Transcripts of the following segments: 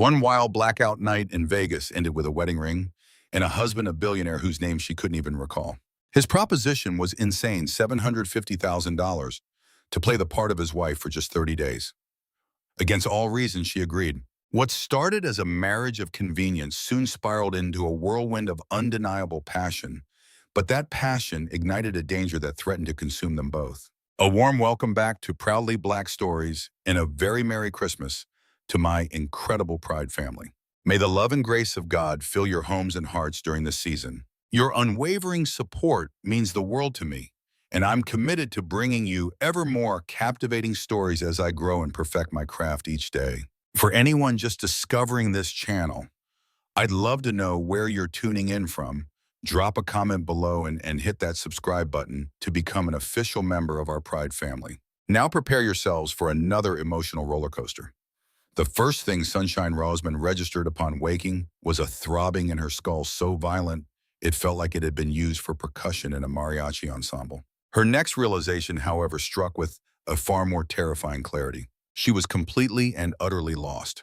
One wild blackout night in Vegas ended with a wedding ring and a husband, a billionaire whose name she couldn't even recall. His proposition was insane, $750,000 to play the part of his wife for just 30 days. Against all reason, she agreed. What started as a marriage of convenience soon spiraled into a whirlwind of undeniable passion, but that passion ignited a danger that threatened to consume them both. A warm welcome back to Proudly Black Stories and a very Merry Christmas to my incredible Pride family. May the love and grace of God fill your homes and hearts during this season. Your unwavering support means the world to me, and I'm committed to bringing you ever more captivating stories as I grow and perfect my craft each day. For anyone just discovering this channel, I'd love to know where you're tuning in from. Drop a comment below and hit that subscribe button to become an official member of our Pride family. Now prepare yourselves for another emotional roller coaster. The first thing Sunshine Rosman registered upon waking was a throbbing in her skull so violent it felt like it had been used for percussion in a mariachi ensemble. Her next realization, however, struck with a far more terrifying clarity. She was completely and utterly lost.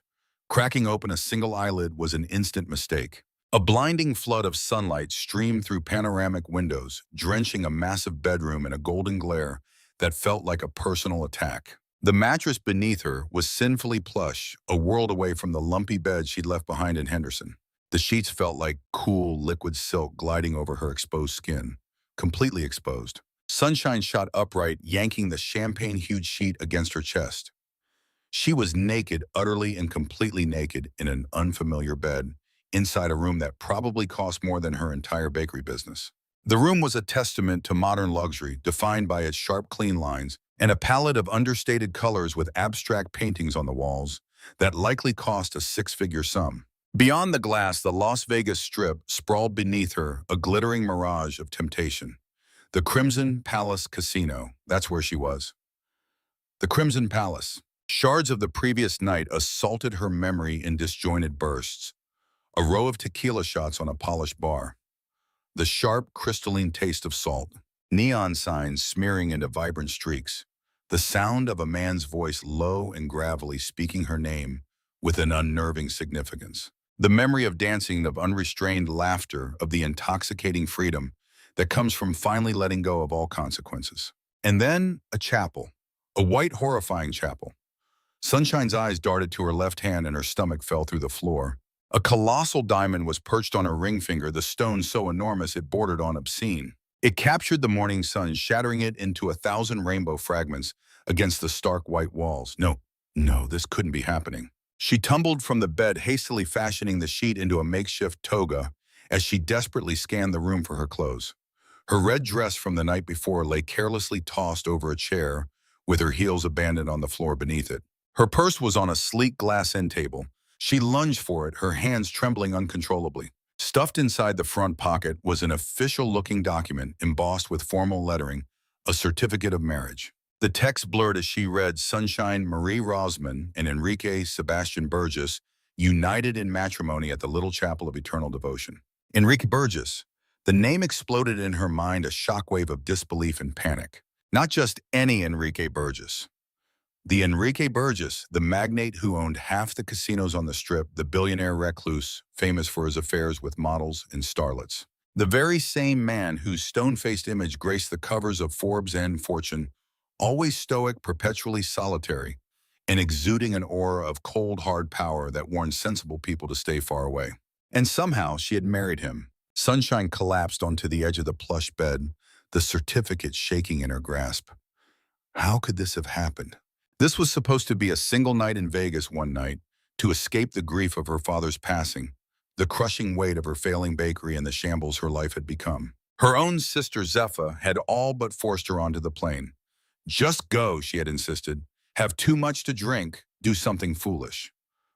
Cracking open a single eyelid was an instant mistake. A blinding flood of sunlight streamed through panoramic windows, drenching a massive bedroom in a golden glare that felt like a personal attack. The mattress beneath her was sinfully plush, a world away from the lumpy bed she'd left behind in Henderson. The sheets felt like cool, liquid silk gliding over her exposed skin, completely exposed. Sunshine shot upright, yanking the champagne-hued sheet against her chest. She was naked, utterly and completely naked, in an unfamiliar bed, inside a room that probably cost more than her entire bakery business. The room was a testament to modern luxury, defined by its sharp, clean lines and a palette of understated colors with abstract paintings on the walls that likely cost a six-figure sum. Beyond the glass, the Las Vegas Strip sprawled beneath her, a glittering mirage of temptation. The Crimson Palace Casino, that's where she was. The Crimson Palace. Shards of the previous night assaulted her memory in disjointed bursts. A row of tequila shots on a polished bar. The sharp, crystalline taste of salt. Neon signs smearing into vibrant streaks. The sound of a man's voice low and gravelly speaking her name with an unnerving significance. The memory of dancing, of unrestrained laughter, of the intoxicating freedom that comes from finally letting go of all consequences. And then a chapel. A white, horrifying chapel. Sunshine's eyes darted to her left hand and her stomach fell through the floor. A colossal diamond was perched on her ring finger, the stone so enormous it bordered on obscene. It captured the morning sun, shattering it into 1,000 rainbow fragments against the stark white walls. No, this couldn't be happening. She tumbled from the bed, hastily fashioning the sheet into a makeshift toga as she desperately scanned the room for her clothes. Her red dress from the night before lay carelessly tossed over a chair with her heels abandoned on the floor beneath it. Her purse was on a sleek glass end table. She lunged for it, her hands trembling uncontrollably. Stuffed inside the front pocket was an official-looking document embossed with formal lettering, a certificate of marriage. The text blurred as she read, Sunshine Marie Rosman and Enrique Sebastian Burgess, united in matrimony at the Little Chapel of Eternal Devotion. Enrique Burgess. The name exploded in her mind, a shockwave of disbelief and panic. Not just any Enrique Burgess. The Enrique Burgess, the magnate who owned half the casinos on the Strip, the billionaire recluse, famous for his affairs with models and starlets. The very same man whose stone-faced image graced the covers of Forbes and Fortune, always stoic, perpetually solitary, and exuding an aura of cold, hard power that warned sensible people to stay far away. And somehow she had married him. Sunshine collapsed onto the edge of the plush bed, the certificate shaking in her grasp. How could this have happened? This was supposed to be a single night in Vegas one night, to escape the grief of her father's passing, the crushing weight of her failing bakery and the shambles her life had become. Her own sister Zepha had all but forced her onto the plane. Just go, she had insisted. Have too much to drink, do something foolish.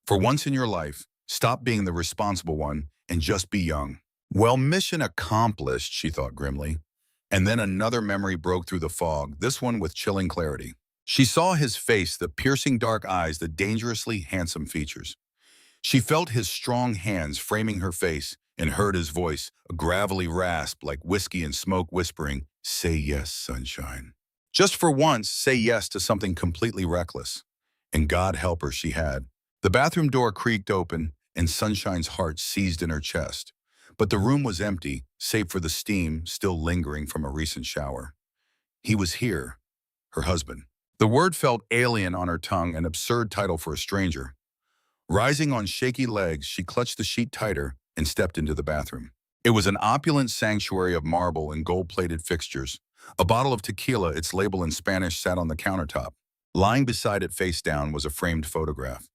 For once in your life, stop being the responsible one and just be young. Well, mission accomplished, she thought grimly. And then another memory broke through the fog, this one with chilling clarity. She saw his face, the piercing dark eyes, the dangerously handsome features. She felt his strong hands framing her face and heard his voice, a gravelly rasp like whiskey and smoke whispering, say yes, sunshine. Just for once, say yes to something completely reckless. And God help her, she had. The bathroom door creaked open, and Sunshine's heart seized in her chest. But the room was empty, save for the steam still lingering from a recent shower. He was here, her husband. The word felt alien on her tongue, an absurd title for a stranger. Rising on shaky legs, she clutched the sheet tighter and stepped into the bathroom. It was an opulent sanctuary of marble and gold-plated fixtures. A bottle of tequila, its label in Spanish, sat on the countertop. Lying beside it face down was a framed photograph.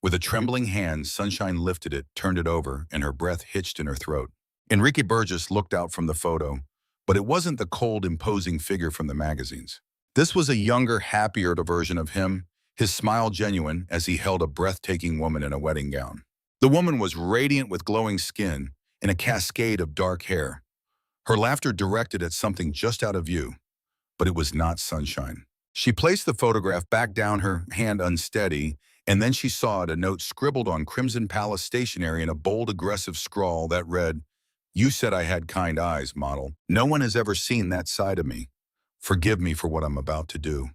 With a trembling hand, Sunshine lifted it, turned it over, and her breath hitched in her throat. Enrique Burgess looked out from the photo, but it wasn't the cold, imposing figure from the magazines. This was a younger, happier version of him, his smile genuine as he held a breathtaking woman in a wedding gown. The woman was radiant with glowing skin and a cascade of dark hair. Her laughter directed at something just out of view, but it was not Sunshine. She placed the photograph back down, her hand unsteady, and then she saw it, a note scribbled on Crimson Palace stationery in a bold, aggressive scrawl that read, "You said I had kind eyes, model. No one has ever seen that side of me. Forgive me for what I'm about to do."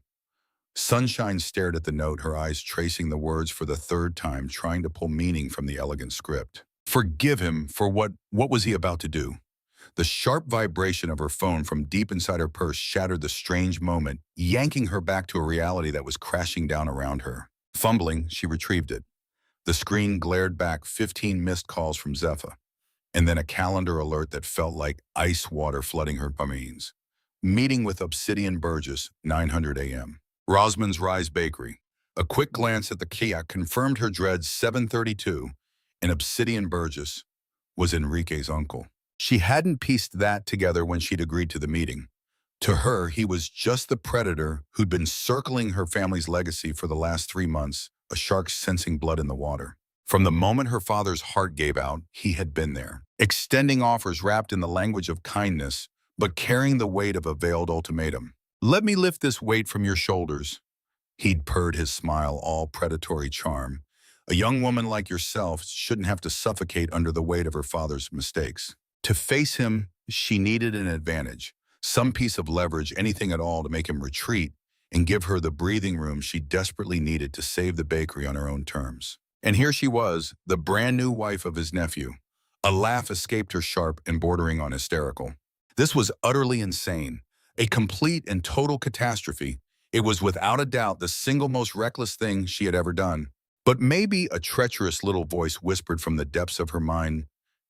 Sunshine stared at the note, her eyes tracing the words for the third time, trying to pull meaning from the elegant script. Forgive him for what was he about to do? The sharp vibration of her phone from deep inside her purse shattered the strange moment, yanking her back to a reality that was crashing down around her. Fumbling, she retrieved it. The screen glared back 15 missed calls from Zephyr, and then a calendar alert that felt like ice water flooding her domains. Meeting with Obsidian Burgess, 900 a.m. Rosman's Rise Bakery. A quick glance at the kiosk confirmed her dread. 7:32, and Obsidian Burgess was Enrique's uncle. She hadn't pieced that together when she'd agreed to the meeting. To her, he was just the predator who'd been circling her family's legacy for the last 3 months, a shark sensing blood in the water. From the moment her father's heart gave out, he had been there, extending offers wrapped in the language of kindness, but carrying the weight of a veiled ultimatum. "Let me lift this weight from your shoulders." He'd purred, his smile all predatory charm. "A young woman like yourself shouldn't have to suffocate under the weight of her father's mistakes." To face him, she needed an advantage, some piece of leverage, anything at all to make him retreat and give her the breathing room she desperately needed to save the bakery on her own terms. And here she was, the brand new wife of his nephew. A laugh escaped her, sharp and bordering on hysterical. This was utterly insane, a complete and total catastrophe. It was without a doubt the single most reckless thing she had ever done. But maybe, a treacherous little voice whispered from the depths of her mind,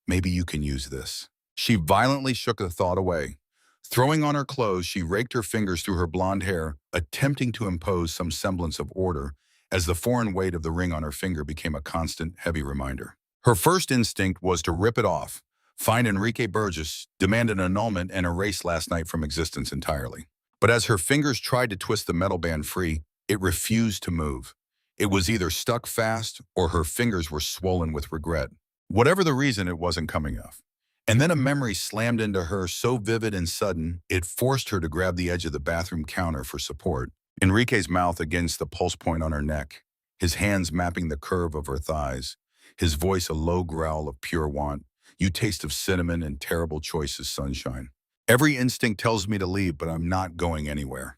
"Maybe you can use this." She violently shook the thought away. Throwing on her clothes, she raked her fingers through her blonde hair, attempting to impose some semblance of order, as the foreign weight of the ring on her finger became a constant, heavy reminder. Her first instinct was to rip it off, find Enrique Burgess, demand an annulment, and erase last night from existence entirely. But as her fingers tried to twist the metal band free, it refused to move. It was either stuck fast or her fingers were swollen with regret. Whatever the reason, it wasn't coming off. And then a memory slammed into her, so vivid and sudden, it forced her to grab the edge of the bathroom counter for support. Enrique's mouth against the pulse point on her neck, his hands mapping the curve of her thighs, his voice a low growl of pure want. "You taste of cinnamon and terrible choices, Sunshine. Every instinct tells me to leave, but I'm not going anywhere."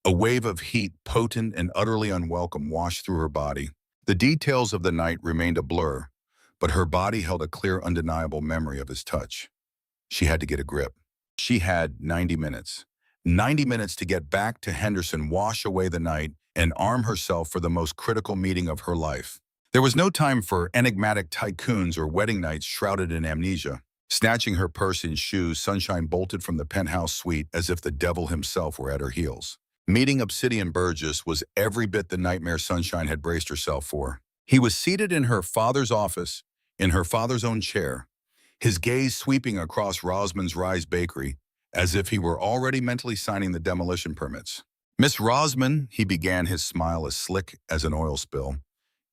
A wave of heat, potent and utterly unwelcome, washed through her body. The details of the night remained a blur, but her body held a clear, undeniable memory of his touch. She had to get a grip. She had 90 minutes. 90 minutes to get back to Henderson, wash away the night, and arm herself for the most critical meeting of her life. There was no time for enigmatic tycoons or wedding nights shrouded in amnesia. Snatching her purse and shoes, Sunshine bolted from the penthouse suite as if the devil himself were at her heels. Meeting Obsidian Burgess was every bit the nightmare Sunshine had braced herself for. He was seated in her father's office, in her father's own chair, his gaze sweeping across Rosman's Rise Bakery, as if he were already mentally signing the demolition permits. "Miss Rosman," he began, his smile as slick as an oil spill,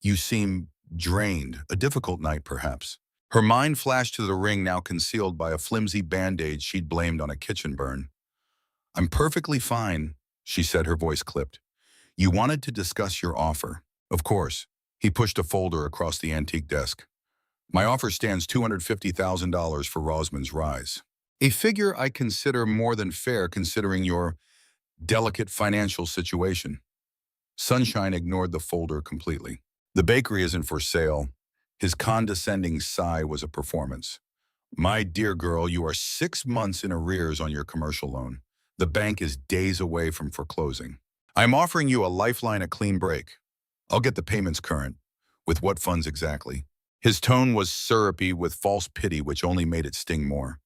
"you seem drained. A difficult night, perhaps." Her mind flashed to the ring now concealed by a flimsy band-aid she'd blamed on a kitchen burn. "I'm perfectly fine," she said, her voice clipped. "You wanted to discuss your offer." "Of course." He pushed a folder across the antique desk. "My offer stands $250,000 for Rosman's Rise. A figure I consider more than fair considering your delicate financial situation." Sunshine ignored the folder completely. The bakery isn't for sale. His condescending sigh was a performance. My dear girl, you are 6 months in arrears on your commercial loan. The bank is days away from foreclosing. I'm offering you a lifeline, a clean break. I'll get the payments current. With what funds exactly? His tone was syrupy with false pity, which only made it sting more.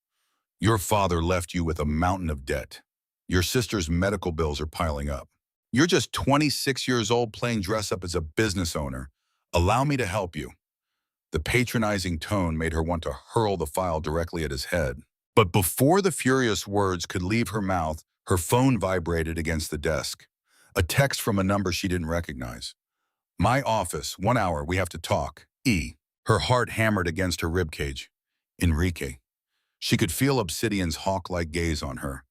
Your father left you with a mountain of debt. Your sister's medical bills are piling up. You're just 26 years old playing dress up as a business owner. Allow me to help you. The patronizing tone made her want to hurl the file directly at his head. But before the furious words could leave her mouth, her phone vibrated against the desk. A text from a number she didn't recognize. My office, 1 hour, we have to talk. E. Her heart hammered against her ribcage. Enrique. She could feel Obsidian's hawk-like gaze on her.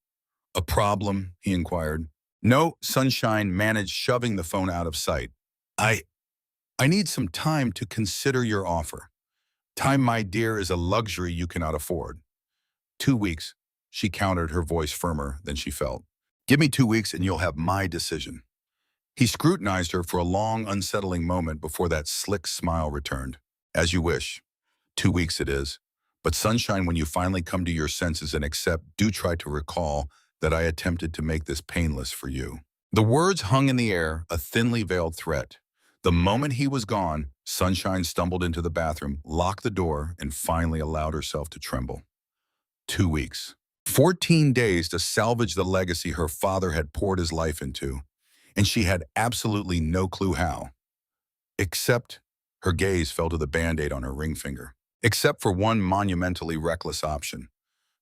A problem? He inquired. No, Sunshine managed shoving the phone out of sight. I need some time to consider your offer. Time, my dear, is a luxury you cannot afford. 2 weeks, she countered, her voice firmer than she felt. Give me 2 weeks and you'll have my decision. He scrutinized her for a long, unsettling moment before that slick smile returned. As you wish. 2 weeks it is. But Sunshine, when you finally come to your senses and accept, do try to recall that I attempted to make this painless for you. The words hung in the air, a thinly veiled threat. The moment he was gone, Sunshine stumbled into the bathroom, locked the door, and finally allowed herself to tremble. 2 weeks. 14 days to salvage the legacy her father had poured his life into, and she had absolutely no clue how. Except, her gaze fell to the Band-Aid on her ring finger. Except for one monumentally reckless option.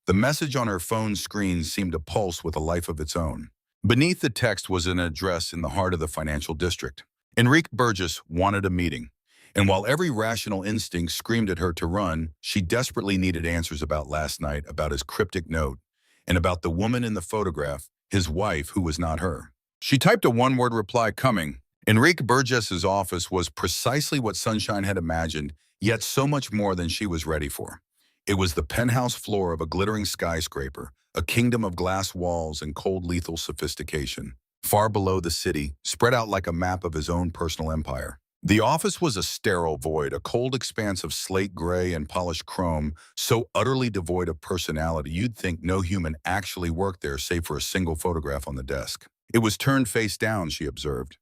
The message on her phone screen seemed to pulse with a life of its own. Beneath the text was an address in the heart of the financial district. Enrique Burgess wanted a meeting, and while every rational instinct screamed at her to run, she desperately needed answers about last night, about his cryptic note, and about the woman in the photograph, his wife, who was not her. She typed a one-word reply, coming. Enrique Burgess's office was precisely what Sunshine had imagined, yet so much more than she was ready for. It was the penthouse floor of a glittering skyscraper, a kingdom of glass walls and cold lethal sophistication. Far below the city, spread out like a map of his own personal empire. The office was a sterile void, a cold expanse of slate gray and polished chrome, so utterly devoid of personality you'd think no human actually worked there save for a single photograph on the desk. It was turned face down, she observed.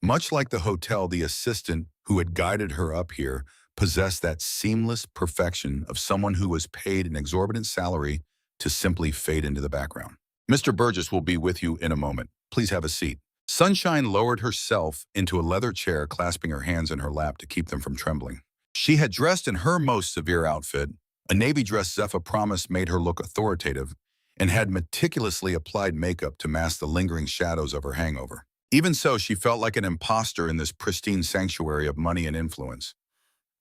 Much like the hotel, the assistant who had guided her up here possessed that seamless perfection of someone who was paid an exorbitant salary to simply fade into the background. Mr. Burgess will be with you in a moment. Please have a seat. Sunshine lowered herself into a leather chair, clasping her hands in her lap to keep them from trembling. She had dressed in her most severe outfit. A navy dress Zephyr promised made her look authoritative, and had meticulously applied makeup to mask the lingering shadows of her hangover. Even so, she felt like an imposter in this pristine sanctuary of money and influence.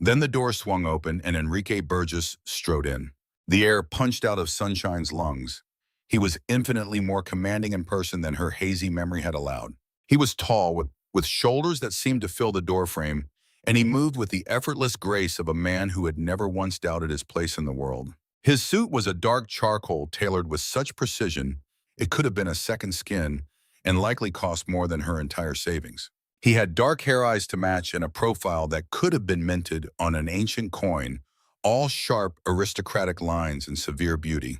Then the door swung open and Enrique Burgess strode in. The air punched out of Sunshine's lungs. He was infinitely more commanding in person than her hazy memory had allowed. He was tall, with shoulders that seemed to fill the doorframe, and he moved with the effortless grace of a man who had never once doubted his place in the world. His suit was a dark charcoal tailored with such precision it could have been a second skin and likely cost more than her entire savings. He had dark hair, eyes to match, and a profile that could have been minted on an ancient coin, all sharp, aristocratic lines and severe beauty.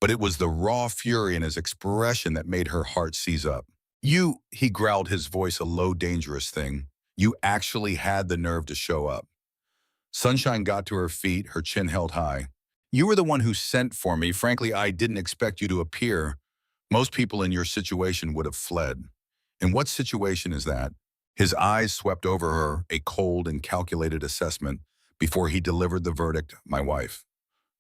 But it was the raw fury in his expression that made her heart seize up. You, he growled, his voice a low, dangerous thing. You actually had the nerve to show up. Sunshine got to her feet, her chin held high. You were the one who sent for me. Frankly, I didn't expect you to appear. Most people in your situation would have fled. And what situation is that? His eyes swept over her, a cold and calculated assessment, before he delivered the verdict, my wife.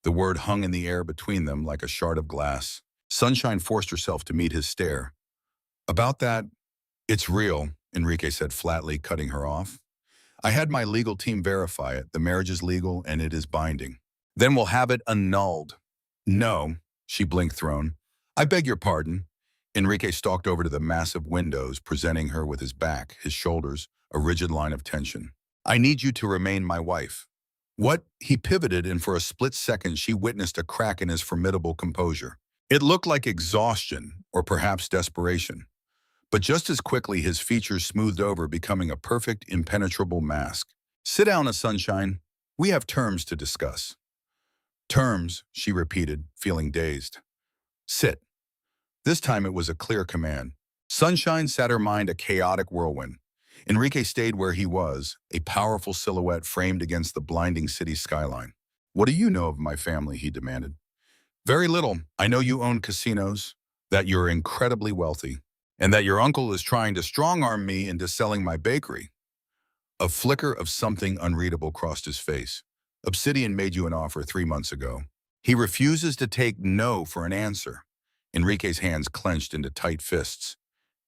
The word hung in the air between them like a shard of glass. Sunshine forced herself to meet his stare. About that, it's real, Enrique said flatly, cutting her off. I had my legal team verify it. The marriage is legal and it is binding. Then we'll have it annulled. No, she blinked, thrown. I beg your pardon. Enrique stalked over to the massive windows, presenting her with his back, his shoulders, a rigid line of tension. I need you to remain my wife. What? He pivoted, and for a split second she witnessed a crack in his formidable composure. It looked like exhaustion, or perhaps desperation. But just as quickly, his features smoothed over, becoming a perfect, impenetrable mask. Sit down, Sunshine. We have terms to discuss. Terms, she repeated, feeling dazed. Sit. This time it was a clear command. Sunshine set her mind a chaotic whirlwind. Enrique stayed where he was, a powerful silhouette framed against the blinding city skyline. What do you know of my family? He demanded. Very little. I know you own casinos, that you're incredibly wealthy, and that your uncle is trying to strong-arm me into selling my bakery. A flicker of something unreadable crossed his face. Obsidian made you an offer 3 months ago. He refuses to take no for an answer. Enrique's hands clenched into tight fists.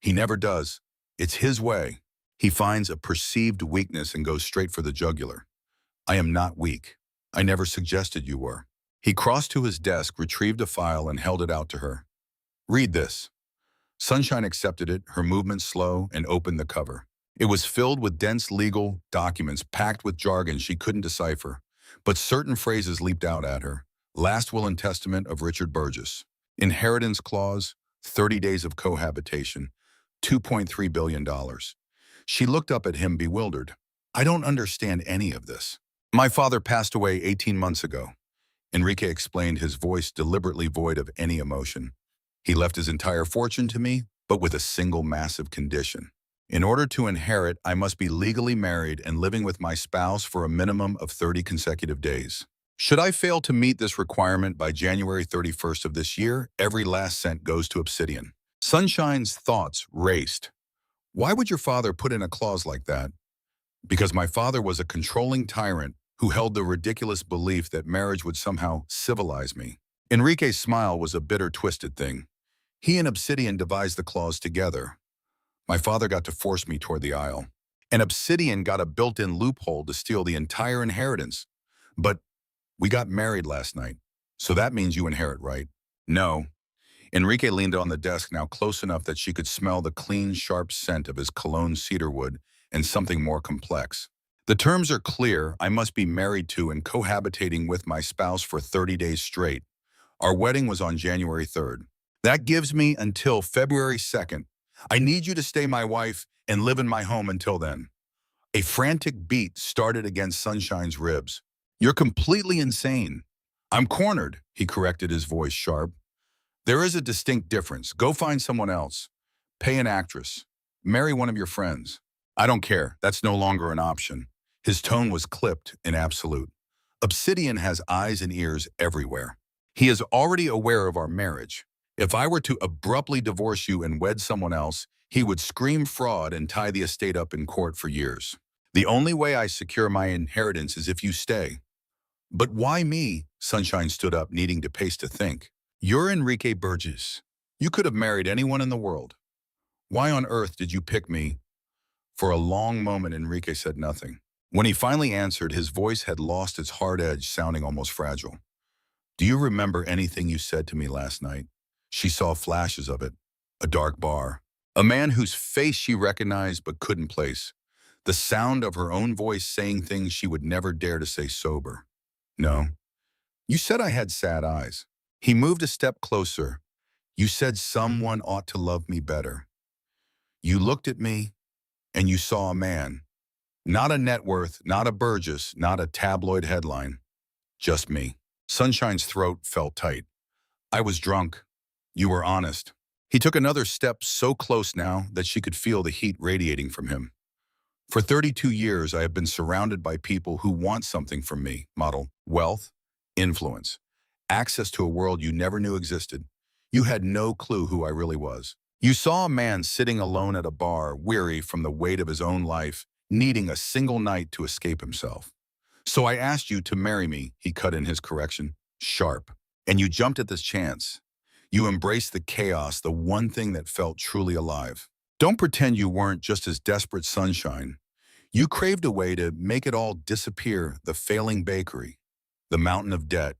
He never does. It's his way. He finds a perceived weakness and goes straight for the jugular. I am not weak. I never suggested you were. He crossed to his desk, retrieved a file, and held it out to her. Read this. Sunshine accepted it, her movement slow, and opened the cover. It was filled with dense legal documents packed with jargon she couldn't decipher, but certain phrases leaped out at her. Last will and testament of Richard Burgess. Inheritance clause, 30 days of cohabitation, $2.3 billion. She looked up at him bewildered. I don't understand any of this. My father passed away 18 months ago. Enrique explained, his voice deliberately void of any emotion. He left his entire fortune to me, but with a single massive condition. In order to inherit, I must be legally married and living with my spouse for a minimum of 30 consecutive days. Should I fail to meet this requirement by January 31st of this year, every last cent goes to Obsidian. Sunshine's thoughts raced. Why would your father put in a clause like that? Because my father was a controlling tyrant who held the ridiculous belief that marriage would somehow civilize me. Enrique's smile was a bitter, twisted thing. He and Obsidian devised the clause together. My father got to force me toward the aisle. And Obsidian got a built-in loophole to steal the entire inheritance. But we got married last night, so that means you inherit, right? No. Enrique leaned on the desk, now close enough that she could smell the clean, sharp scent of his cologne cedarwood and something more complex. The terms are clear. I must be married to and cohabitating with my spouse for 30 days straight. Our wedding was on January 3rd. That gives me until February 2nd. I need you to stay my wife and live in my home until then. A frantic beat started against Sunshine's ribs. You're completely insane. I'm cornered, he corrected, his voice sharp. There is a distinct difference. Go find someone else. Pay an actress. Marry one of your friends. I don't care. That's no longer an option. His tone was clipped and absolute. Obsidian has eyes and ears everywhere. He is already aware of our marriage. If I were to abruptly divorce you and wed someone else, he would scream fraud and tie the estate up in court for years. The only way I secure my inheritance is if you stay. But why me? Sunshine stood up, needing to pace to think. You're Enrique Burgess. You could have married anyone in the world. Why on earth did you pick me? For a long moment, Enrique said nothing. When he finally answered, his voice had lost its hard edge, sounding almost fragile. Do you remember anything you said to me last night? She saw flashes of it. A dark bar. A man whose face she recognized but couldn't place. The sound of her own voice saying things she would never dare to say sober. No. You said I had sad eyes. He moved a step closer. You said someone ought to love me better. You looked at me, and you saw a man. Not a net worth, not a Burgess, not a tabloid headline. Just me. Sunshine's throat felt tight. I was drunk. You were honest. He took another step, so close now that she could feel the heat radiating from him. For 32 years, I have been surrounded by people who want something from me. Model, wealth, influence, access to a world you never knew existed. You had no clue who I really was. You saw a man sitting alone at a bar, weary from the weight of his own life, needing a single night to escape himself. So I asked you to marry me, he cut in his correction, sharp. And you jumped at this chance. You embraced the chaos, the one thing that felt truly alive. Don't pretend you weren't just as desperate, Sunshine. You craved a way to make it all disappear, the failing bakery, the mountain of debt,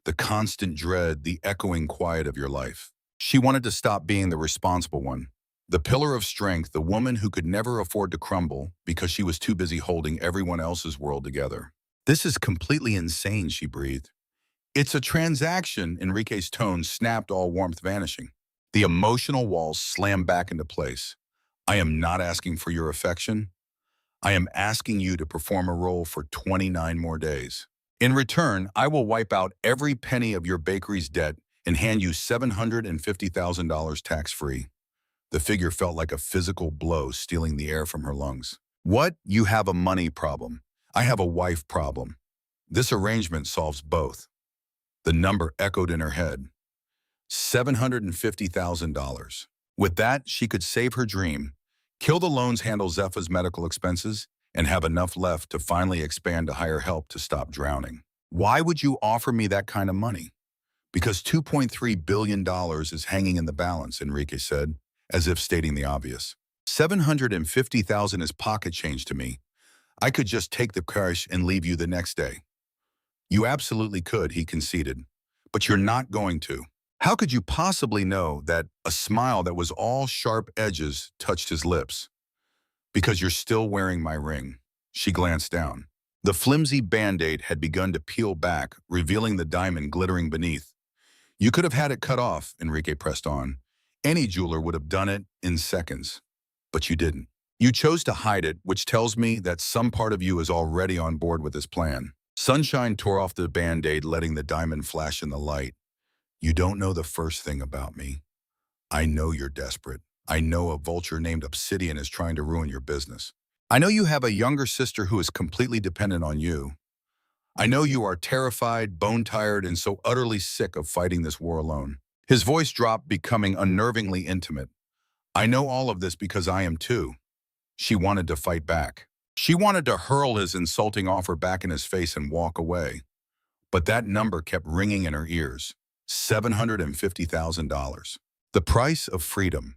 the constant dread, the echoing quiet of your life. She wanted to stop being the responsible one, the pillar of strength, the woman who could never afford to crumble because she was too busy holding everyone else's world together. This is completely insane, she breathed. It's a transaction, Enrique's tone snapped, all warmth vanishing. The emotional walls slammed back into place. I am not asking for your affection. I am asking you to perform a role for 29 more days. In return, I will wipe out every penny of your bakery's debt and hand you $750,000 tax-free. The figure felt like a physical blow stealing the air from her lungs. What? You have a money problem. I have a wife problem. This arrangement solves both. The number echoed in her head. $750,000. With that, she could save her dream, kill the loans, handle Zepha's medical expenses, and have enough left to finally expand to hire help to stop drowning. Why would you offer me that kind of money? Because $2.3 billion is hanging in the balance, Enrique said, as if stating the obvious. $750,000 is pocket change to me. I could just take the cash and leave you the next day. You absolutely could, he conceded, but you're not going to. How could you possibly know that a smile that was all sharp edges touched his lips? Because you're still wearing my ring. She glanced down. The flimsy band-aid had begun to peel back, revealing the diamond glittering beneath. You could have had it cut off, Enrique pressed on. Any jeweler would have done it in seconds. But you didn't. You chose to hide it, which tells me that some part of you is already on board with this plan. Sunshine tore off the band-aid, letting the diamond flash in the light. You don't know the first thing about me. I know you're desperate. I know a vulture named Obsidian is trying to ruin your business. I know you have a younger sister who is completely dependent on you. I know you are terrified, bone-tired, and so utterly sick of fighting this war alone. His voice dropped, becoming unnervingly intimate. I know all of this because I am too. She wanted to fight back. She wanted to hurl his insulting offer back in his face and walk away. But that number kept ringing in her ears. $750,000. The price of freedom.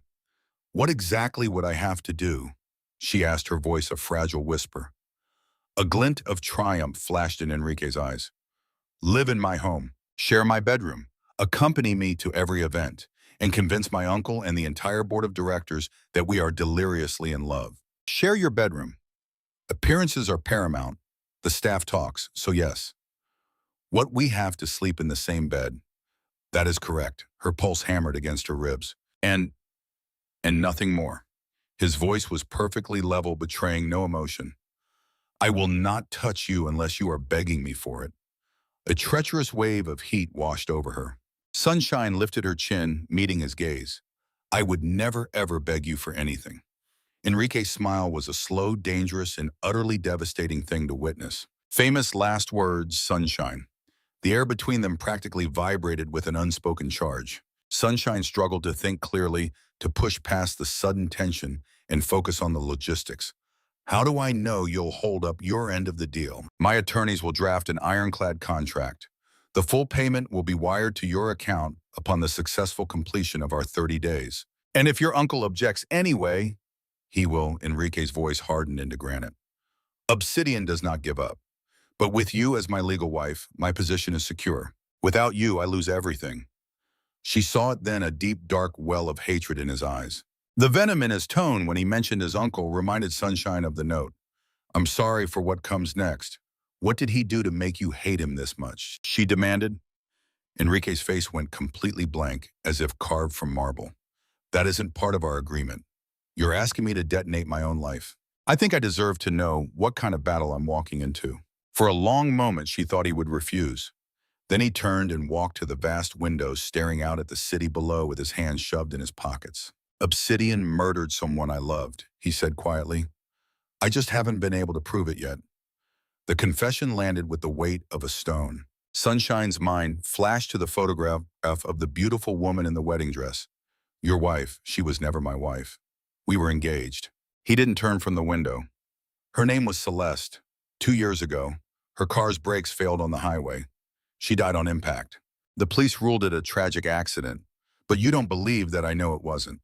What exactly would I have to do? She asked, her voice a fragile whisper. A glint of triumph flashed in Enrique's eyes. Live in my home, share my bedroom, accompany me to every event, and convince my uncle and the entire board of directors that we are deliriously in love. Share your bedroom. Appearances are paramount. The staff talks, so yes. What we have to sleep in the same bed. That is correct. Her pulse hammered against her ribs. And nothing more. His voice was perfectly level, betraying no emotion. I will not touch you unless you are begging me for it. A treacherous wave of heat washed over her. Sunshine lifted her chin, meeting his gaze. I would never ever beg you for anything. Enrique's smile was a slow, dangerous, and utterly devastating thing to witness. Famous last words, Sunshine. The air between them practically vibrated with an unspoken charge. Sunshine struggled to think clearly, to push past the sudden tension and focus on the logistics. How do I know you'll hold up your end of the deal? My attorneys will draft an ironclad contract. The full payment will be wired to your account upon the successful completion of our 30 days. And if your uncle objects anyway, he will. Enrique's voice hardened into granite. Obsidian does not give up. But with you as my legal wife, my position is secure. Without you, I lose everything. She saw it then, a deep, dark well of hatred in his eyes. The venom in his tone when he mentioned his uncle reminded Sunshine of the note. I'm sorry for what comes next. What did he do to make you hate him this much? She demanded. Enrique's face went completely blank, as if carved from marble. That isn't part of our agreement. You're asking me to detonate my own life. I think I deserve to know what kind of battle I'm walking into. For a long moment, she thought he would refuse. Then he turned and walked to the vast windows, staring out at the city below with his hands shoved in his pockets. Obsidian murdered someone I loved, he said quietly. I just haven't been able to prove it yet. The confession landed with the weight of a stone. Sunshine's mind flashed to the photograph of the beautiful woman in the wedding dress. Your wife, she was never my wife. We were engaged. He didn't turn from the window. Her name was Celeste. 2 years ago, her car's brakes failed on the highway. She died on impact. The police ruled it a tragic accident, but you don't believe that I know it wasn't.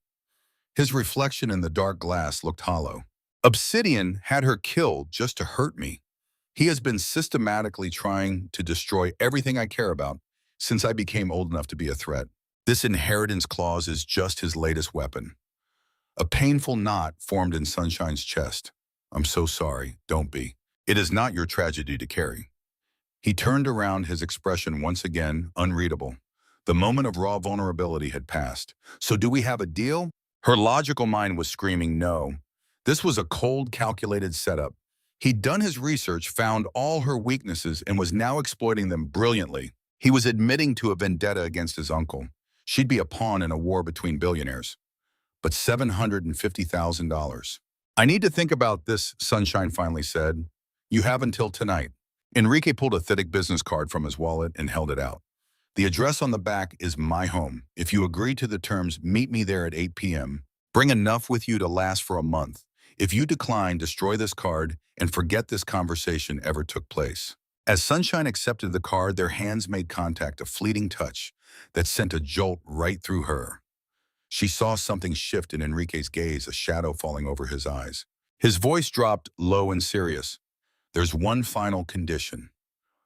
His reflection in the dark glass looked hollow. Obsidian had her killed just to hurt me. He has been systematically trying to destroy everything I care about since I became old enough to be a threat. This inheritance clause is just his latest weapon. A painful knot formed in Sunshine's chest. I'm so sorry, don't be. It is not your tragedy to carry. He turned around, his expression once again unreadable. The moment of raw vulnerability had passed. So do we have a deal? Her logical mind was screaming no. This was a cold, calculated setup. He'd done his research, found all her weaknesses, and was now exploiting them brilliantly. He was admitting to a vendetta against his uncle. She'd be a pawn in a war between billionaires. But $750,000. I need to think about this, Sunshine finally said. You have until tonight. Enrique pulled a thick business card from his wallet and held it out. The address on the back is my home. If you agree to the terms, meet me there at 8 p.m. Bring enough with you to last for a month. If you decline, destroy this card and forget this conversation ever took place. As Sunshine accepted the card, their hands made contact, a fleeting touch that sent a jolt right through her. She saw something shift in Enrique's gaze, a shadow falling over his eyes. His voice dropped low and serious. There's one final condition.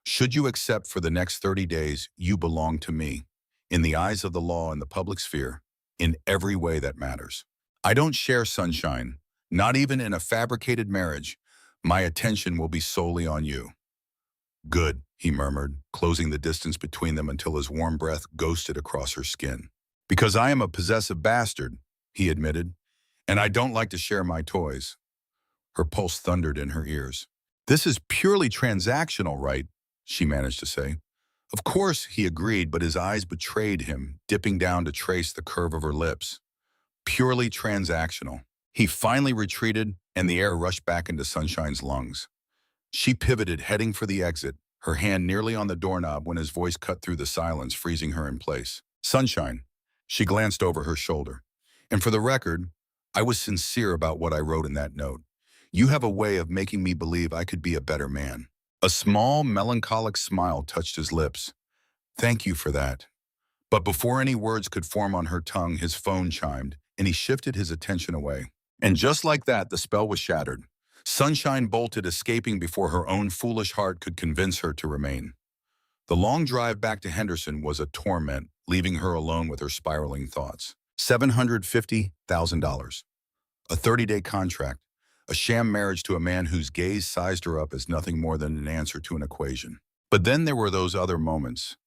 Should you accept for the next 30 days, you belong to me, in the eyes of the law and the public sphere, in every way that matters. I don't share Sunshine, not even in a fabricated marriage. My attention will be solely on you. Good, he murmured, closing the distance between them until his warm breath ghosted across her skin. Because I am a possessive bastard, he admitted, and I don't like to share my toys. Her pulse thundered in her ears. This is purely transactional, right? She managed to say. Of course, he agreed, but his eyes betrayed him, dipping down to trace the curve of her lips. Purely transactional. He finally retreated, and the air rushed back into Sunshine's lungs. She pivoted, heading for the exit, her hand nearly on the doorknob when his voice cut through the silence, freezing her in place. Sunshine. She glanced over her shoulder. And for the record, I was sincere about what I wrote in that note. You have a way of making me believe I could be a better man. A small, melancholic smile touched his lips. Thank you for that. But before any words could form on her tongue, his phone chimed, and he shifted his attention away. And just like that, the spell was shattered. Sunshine bolted, escaping before her own foolish heart could convince her to remain. The long drive back to Henderson was a torment, leaving her alone with her spiraling thoughts. $750,000. A 30-day contract. A sham marriage to a man whose gaze sized her up as nothing more than an answer to an equation. But then there were those other moments,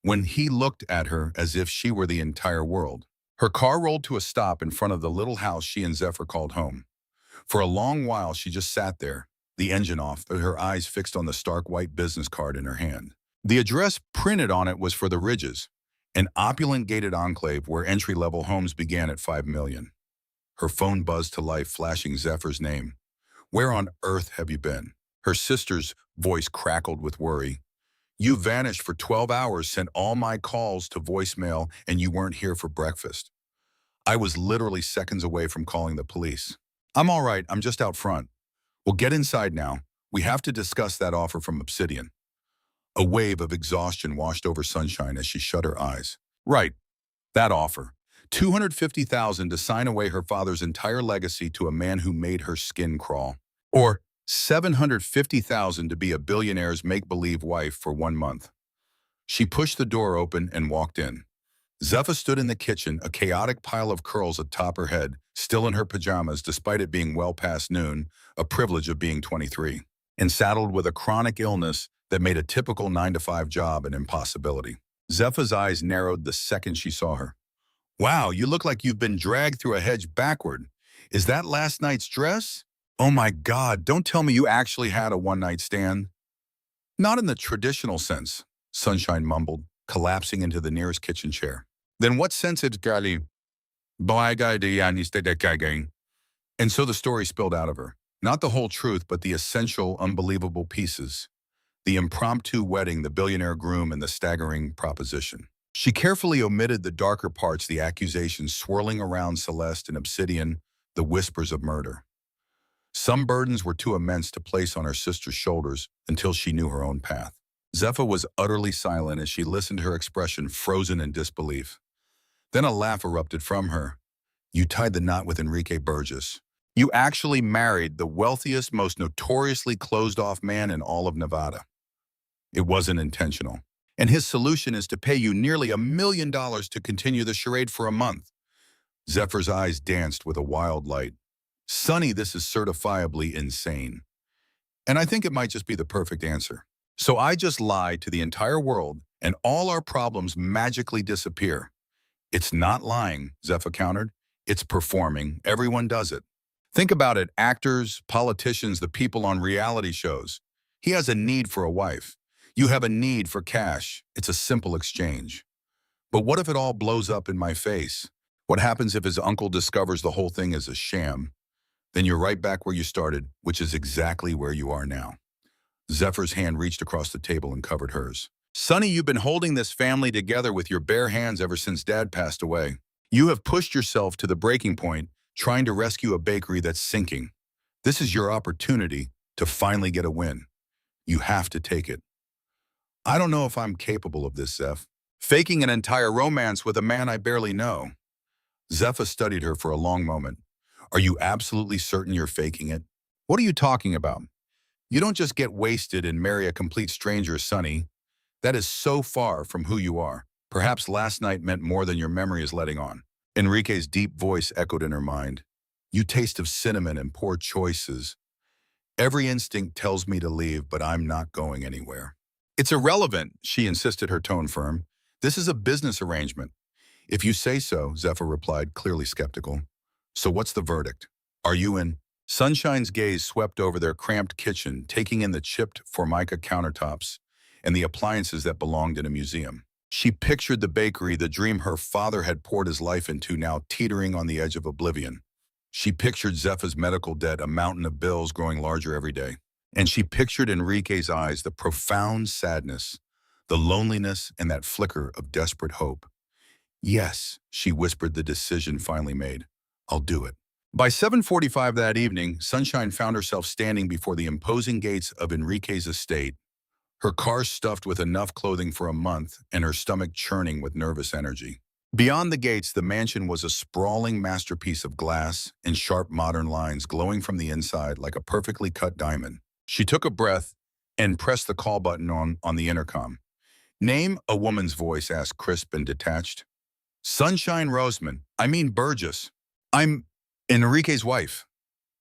when he looked at her as if she were the entire world. Her car rolled to a stop in front of the little house she and Zephyr called home. For a long while, she just sat there, the engine off, but her eyes fixed on the stark white business card in her hand. The address printed on it was for the Ridges, an opulent gated enclave where entry-level homes began at $5 million. Her phone buzzed to life, flashing Zephyr's name. Where on earth have you been? Her sister's voice crackled with worry. You vanished for 12 hours, sent all my calls to voicemail, and you weren't here for breakfast. I was literally seconds away from calling the police. I'm all right, I'm just out front. Well, get inside now. We have to discuss that offer from Obsidian. A wave of exhaustion washed over Sunshine as she shut her eyes. Right, that offer. $250,000 to sign away her father's entire legacy to a man who made her skin crawl. Or $750,000 to be a billionaire's make-believe wife for 1 month. She pushed the door open and walked in. Zephyr stood in the kitchen, a chaotic pile of curls atop her head, still in her pajamas despite it being well past noon, a privilege of being 23, and saddled with a chronic illness that made a typical 9-to-5 job an impossibility. Zephyr's eyes narrowed the second she saw her. Wow, you look like you've been dragged through a hedge backward. Is that last night's dress? Oh my God, don't tell me you actually had a one-night stand. Not in the traditional sense, Sunshine mumbled, collapsing into the nearest kitchen chair. Then what sense it's gali? And so the story spilled out of her. Not the whole truth, but the essential, unbelievable pieces. The impromptu wedding, the billionaire groom, and the staggering proposition. She carefully omitted the darker parts, the accusations swirling around Celeste and Obsidian, the whispers of murder. Some burdens were too immense to place on her sister's shoulders until she knew her own path. Zephyr was utterly silent as she listened to her expression, frozen in disbelief. Then a laugh erupted from her. You tied the knot with Enrique Burgess. You actually married the wealthiest, most notoriously closed-off man in all of Nevada. It wasn't intentional. And his solution is to pay you nearly $1 million to continue the charade for a month. Zephyr's eyes danced with a wild light. Sonny, this is certifiably insane. And I think it might just be the perfect answer. So I just lied to the entire world, and all our problems magically disappear. It's not lying, Zephyr countered. It's performing. Everyone does it. Think about it, actors, politicians, the people on reality shows. He has a need for a wife. You have a need for cash. It's a simple exchange. But what if it all blows up in my face? What happens if his uncle discovers the whole thing is a sham? Then you're right back where you started, which is exactly where you are now. Zephyr's hand reached across the table and covered hers. Sonny, you've been holding this family together with your bare hands ever since Dad passed away. You have pushed yourself to the breaking point, trying to rescue a bakery that's sinking. This is your opportunity to finally get a win. You have to take it. I don't know if I'm capable of this, Zeph. Faking an entire romance with a man I barely know. Zephyr studied her for a long moment. Are you absolutely certain you're faking it? What are you talking about? You don't just get wasted and marry a complete stranger, Sonny. That is so far from who you are. Perhaps last night meant more than your memory is letting on. Enrique's deep voice echoed in her mind. You taste of cinnamon and poor choices. Every instinct tells me to leave, but I'm not going anywhere. It's irrelevant, she insisted, her tone firm. This is a business arrangement. If you say so, Zephyr replied, clearly skeptical. So what's the verdict? Are you in? Sunshine's gaze swept over their cramped kitchen, taking in the chipped formica countertops and the appliances that belonged in a museum. She pictured the bakery, the dream her father had poured his life into, now teetering on the edge of oblivion. She pictured Zephyr's medical debt, a mountain of bills growing larger every day. And she pictured Enrique's eyes, the profound sadness, the loneliness, and that flicker of desperate hope. Yes, she whispered, the decision finally made. I'll do it. By 7:45 that evening, Sunshine found herself standing before the imposing gates of Enrique's estate, her car stuffed with enough clothing for a month and her stomach churning with nervous energy. Beyond the gates, the mansion was a sprawling masterpiece of glass and sharp modern lines glowing from the inside like a perfectly cut diamond. She took a breath and pressed the call button on the intercom. Name, a woman's voice asked, crisp and detached. Sunshine Roseman. I mean Burgess. I'm Enrique's wife.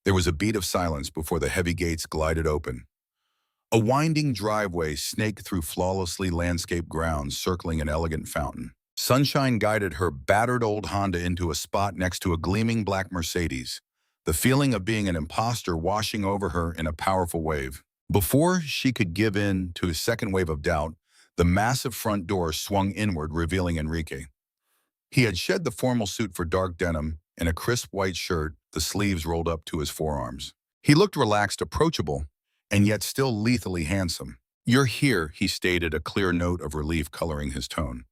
There was a beat of silence before the heavy gates glided open. A winding driveway snaked through flawlessly landscaped grounds circling an elegant fountain. Sunshine guided her battered old Honda into a spot next to a gleaming black Mercedes, the feeling of being an imposter washing over her in a powerful wave. Before she could give in to a second wave of doubt, the massive front door swung inward, revealing Enrique. He had shed the formal suit for dark denim and a crisp white shirt, the sleeves rolled up to his forearms. He looked relaxed, approachable, and yet still lethally handsome. You're here, he stated, a clear note of relief coloring his tone.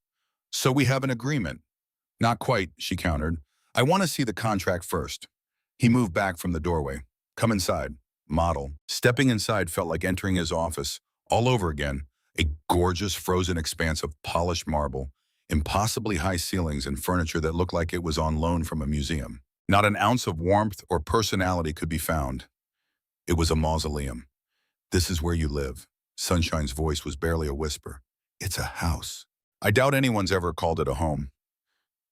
So we have an agreement. Not quite, she countered. I want to see the contract first. He moved back from the doorway. Come inside. Model. Stepping inside felt like entering his office all over again, a gorgeous frozen expanse of polished marble, impossibly high ceilings and furniture that looked like it was on loan from a museum. Not an ounce of warmth or personality could be found. It was a mausoleum. This is where you live. Sunshine's voice was barely a whisper. It's a house. I doubt anyone's ever called it a home.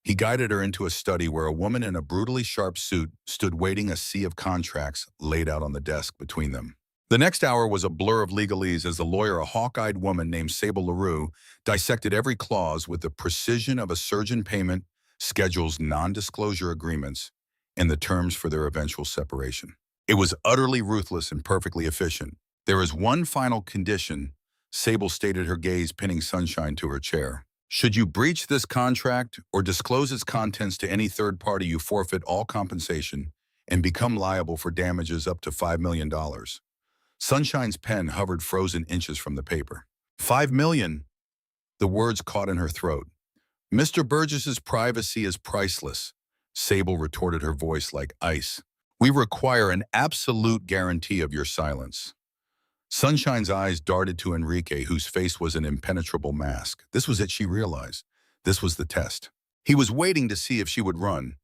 He guided her into a study where a woman in a brutally sharp suit stood waiting, a sea of contracts laid out on the desk between them. The next hour was a blur of legalese as the lawyer, a hawk-eyed woman named Sable LaRue, dissected every clause with the precision of a surgeon, payment schedules, non-disclosure agreements, and the terms for their eventual separation. It was utterly ruthless and perfectly efficient. There is one final condition, Sable stated, her gaze pinning Sunshine to her chair. Should you breach this contract or disclose its contents to any third party, you forfeit all compensation and become liable for damages up to $5 million. Sunshine's pen hovered frozen inches from the paper. $5 million. The words caught in her throat. Mr. Burgess's privacy is priceless, Sable retorted, her voice like ice. We require an absolute guarantee of your silence. Sunshine's eyes darted to Enrique, whose face was an impenetrable mask. This was it, she realized. This was the test. He was waiting to see if she would run.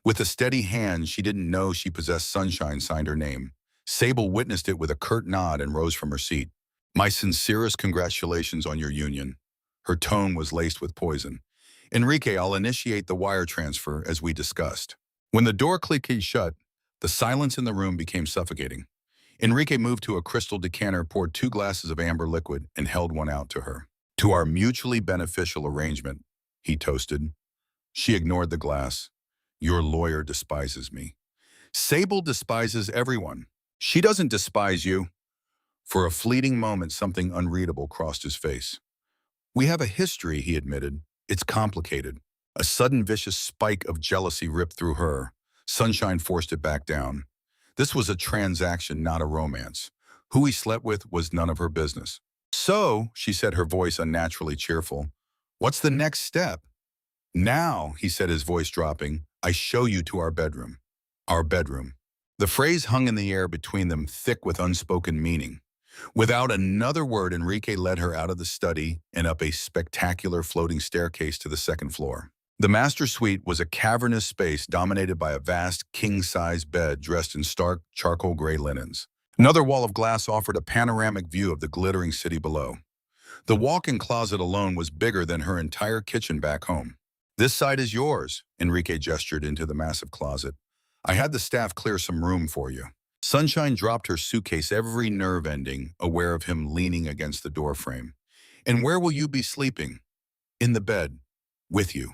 With a steady hand she didn't know she possessed, Sunshine signed her name. Sable witnessed it with a curt nod and rose from her seat. My sincerest congratulations on your union. Her tone was laced with poison. Enrique, I'll initiate the wire transfer as we discussed. When the door clicked shut, the silence in the room became suffocating. Enrique moved to a crystal decanter, poured 2 glasses of amber liquid, and held one out to her. To our mutually beneficial arrangement, he toasted. She ignored the glass. Your lawyer despises me. Sable despises everyone. She doesn't despise you. For a fleeting moment, something unreadable crossed his face. We have a history, he admitted. It's complicated. A sudden vicious spike of jealousy ripped through her. Sunshine forced it back down. This was a transaction, not a romance. Who he slept with was none of her business. So, she said, her voice unnaturally cheerful, what's the next step? Now, he said, his voice dropping, I show you to our bedroom. Our bedroom. The phrase hung in the air between them, thick with unspoken meaning. Without another word, Enrique led her out of the study and up a spectacular floating staircase to the second floor. The master suite was a cavernous space dominated by a vast king-size bed dressed in stark charcoal gray linens. Another wall of glass offered a panoramic view of the glittering city below. The walk-in closet alone was bigger than her entire kitchen back home. This side is yours, Enrique gestured into the massive closet. I had the staff clear some room for you. Sunshine dropped her suitcase, every nerve ending, aware of him leaning against the doorframe. And where will you be sleeping? In the bed. With you.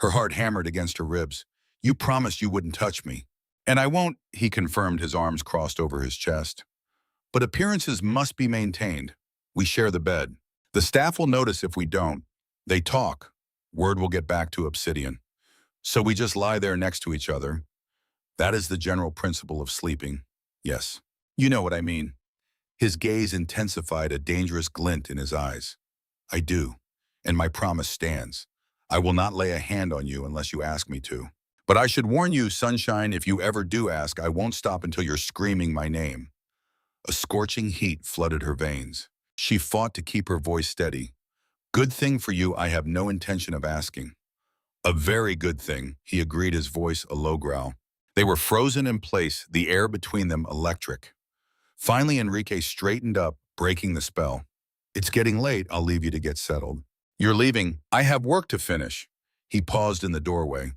Her heart hammered against her ribs. You promised you wouldn't touch me. And I won't, he confirmed, his arms crossed over his chest. But appearances must be maintained. We share the bed. The staff will notice if we don't. They talk. Word will get back to Obsidian. So we just lie there next to each other. That is the general principle of sleeping. Yes. You know what I mean. His gaze intensified, a dangerous glint in his eyes. I do. And my promise stands. I will not lay a hand on you unless you ask me to. But I should warn you, Sunshine, if you ever do ask, I won't stop until you're screaming my name. A scorching heat flooded her veins. She fought to keep her voice steady. Good thing for you, I have no intention of asking. A very good thing, he agreed, his voice a low growl. They were frozen in place, the air between them electric. Finally, Enrique straightened up, breaking the spell. It's getting late, I'll leave you to get settled. You're leaving. I have work to finish. He paused in the doorway.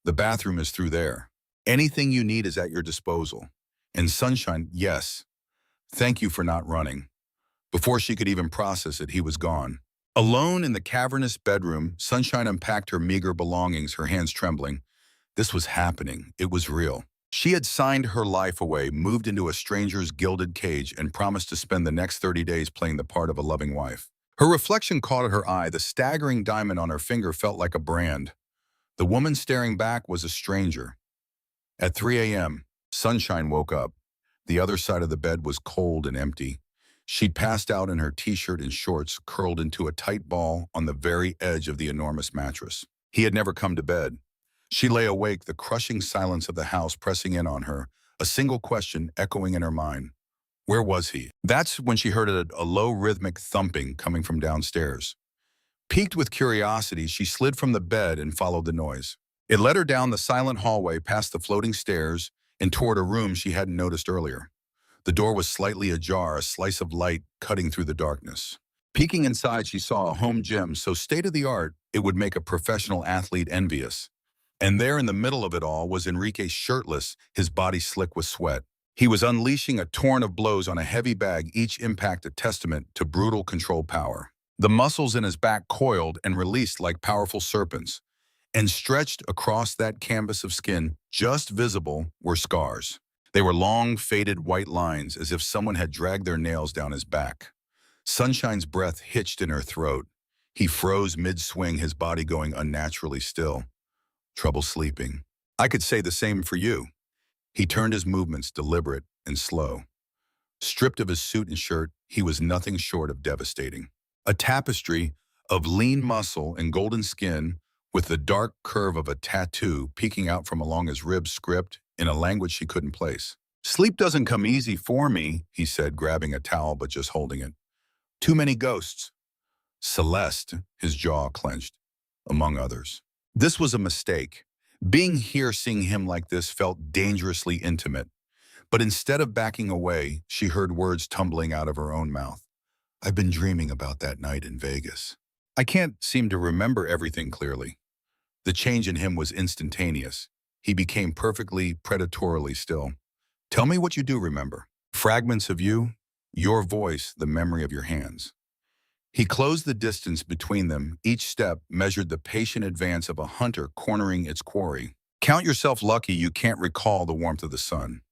The bathroom is through there. Anything you need is at your disposal. And Sunshine, yes. Thank you for not running. Before she could even process it, he was gone. Alone in the cavernous bedroom, Sunshine unpacked her meager belongings, her hands trembling. This was happening. It was real. She had signed her life away, moved into a stranger's gilded cage, and promised to spend the next 30 days playing the part of a loving wife. Her reflection caught at her eye. The staggering diamond on her finger felt like a brand. The woman staring back was a stranger. At 3 a.m., Sunshine woke up. The other side of the bed was cold and empty. She'd passed out in her t-shirt and shorts, curled into a tight ball on the very edge of the enormous mattress. He had never come to bed. She lay awake, the crushing silence of the house pressing in on her, a single question echoing in her mind. Where was he? That's when she heard a low rhythmic thumping coming from downstairs. Piqued with curiosity, she slid from the bed and followed the noise. It led her down the silent hallway, past the floating stairs, and toward a room she hadn't noticed earlier. The door was slightly ajar, a slice of light cutting through the darkness. Peeking inside, she saw a home gym so state-of-the-art it would make a professional athlete envious. And there in the middle of it all was Enrique, shirtless, his body slick with sweat. He was unleashing a torrent of blows on a heavy bag, each impact a testament to brutal control power. The muscles in his back coiled and released like powerful serpents, and stretched across that canvas of skin, just visible, were scars. They were long, faded white lines, as if someone had dragged their nails down his back. Sunshine's breath hitched in her throat. He froze mid-swing, his body going unnaturally still. Trouble sleeping. I could say the same for you. He turned his movements deliberate and slow. Stripped of his suit and shirt, he was nothing short of devastating. A tapestry of lean muscle and golden skin, with the dark curve of a tattoo peeking out from along his ribs, script in a language she couldn't place. Sleep doesn't come easy for me, he said, grabbing a towel but just holding it. Too many ghosts. Celeste, his jaw clenched, among others. This was a mistake. Being here, seeing him like this, felt dangerously intimate. But instead of backing away, she heard words tumbling out of her own mouth. I've been dreaming about that night in Vegas. I can't seem to remember everything clearly. The change in him was instantaneous. He became perfectly, predatorily still. Tell me what you do remember. Fragments of you, your voice, the memory of your hands. He closed the distance between them. Each step measured the patient advance of a hunter cornering its quarry. Count yourself lucky you can't recall the warmth of the sun.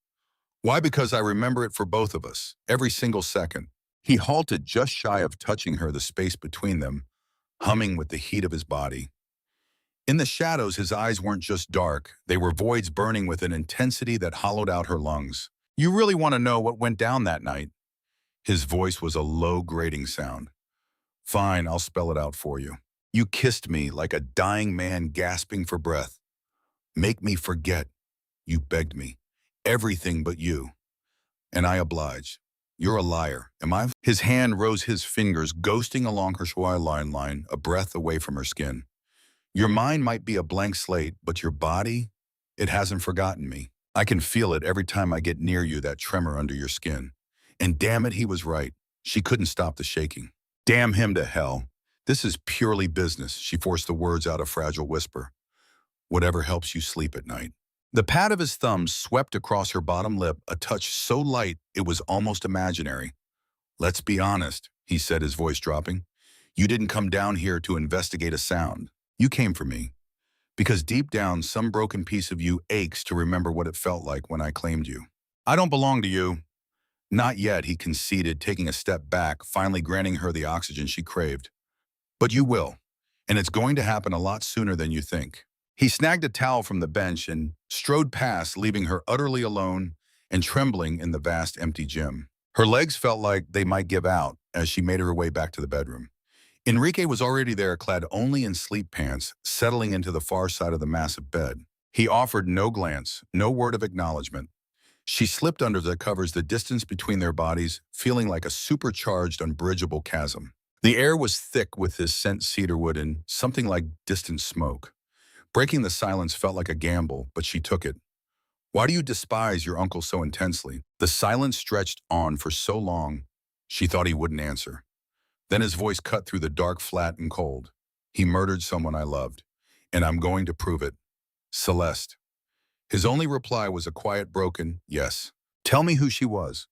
Why? Because I remember it for both of us, every single second. He halted just shy of touching her, the space between them, humming with the heat of his body. In the shadows, his eyes weren't just dark, they were voids burning with an intensity that hollowed out her lungs. You really want to know what went down that night? His voice was a low, grating sound. Fine, I'll spell it out for you. You kissed me like a dying man gasping for breath. Make me forget, you begged me. Everything but you. And I obliged. You're a liar, am I? His hand rose, his fingers ghosting along her schwa line, a breath away from her skin. Your mind might be a blank slate, but your body, it hasn't forgotten me. I can feel it every time I get near you, that tremor under your skin. And damn it, he was right. She couldn't stop the shaking. Damn him to hell. This is purely business, she forced the words out, a fragile whisper. Whatever helps you sleep at night. The pat of his thumb swept across her bottom lip, a touch so light it was almost imaginary. Let's be honest, he said, his voice dropping. You didn't come down here to investigate a sound. You came for me. Because deep down, some broken piece of you aches to remember what it felt like when I claimed you. I don't belong to you. Not yet, he conceded, taking a step back, finally granting her the oxygen she craved. But you will, and it's going to happen a lot sooner than you think. He snagged a towel from the bench and strode past, leaving her utterly alone and trembling in the vast empty gym. Her legs felt like they might give out as she made her way back to the bedroom. Enrique was already there, clad only in sleep pants, settling into the far side of the massive bed. He offered no glance, no word of acknowledgement. She slipped under the covers, the distance between their bodies feeling like a supercharged, unbridgeable chasm. The air was thick with his scent, cedarwood, and something like distant smoke. Breaking the silence felt like a gamble, but she took it. Why do you despise your uncle so intensely? The silence stretched on for so long, she thought he wouldn't answer. Then his voice cut through the dark, flat, and cold. He murdered someone I loved, and I'm going to prove it. Celeste. His only reply was a quiet, broken, yes. Tell me who she was.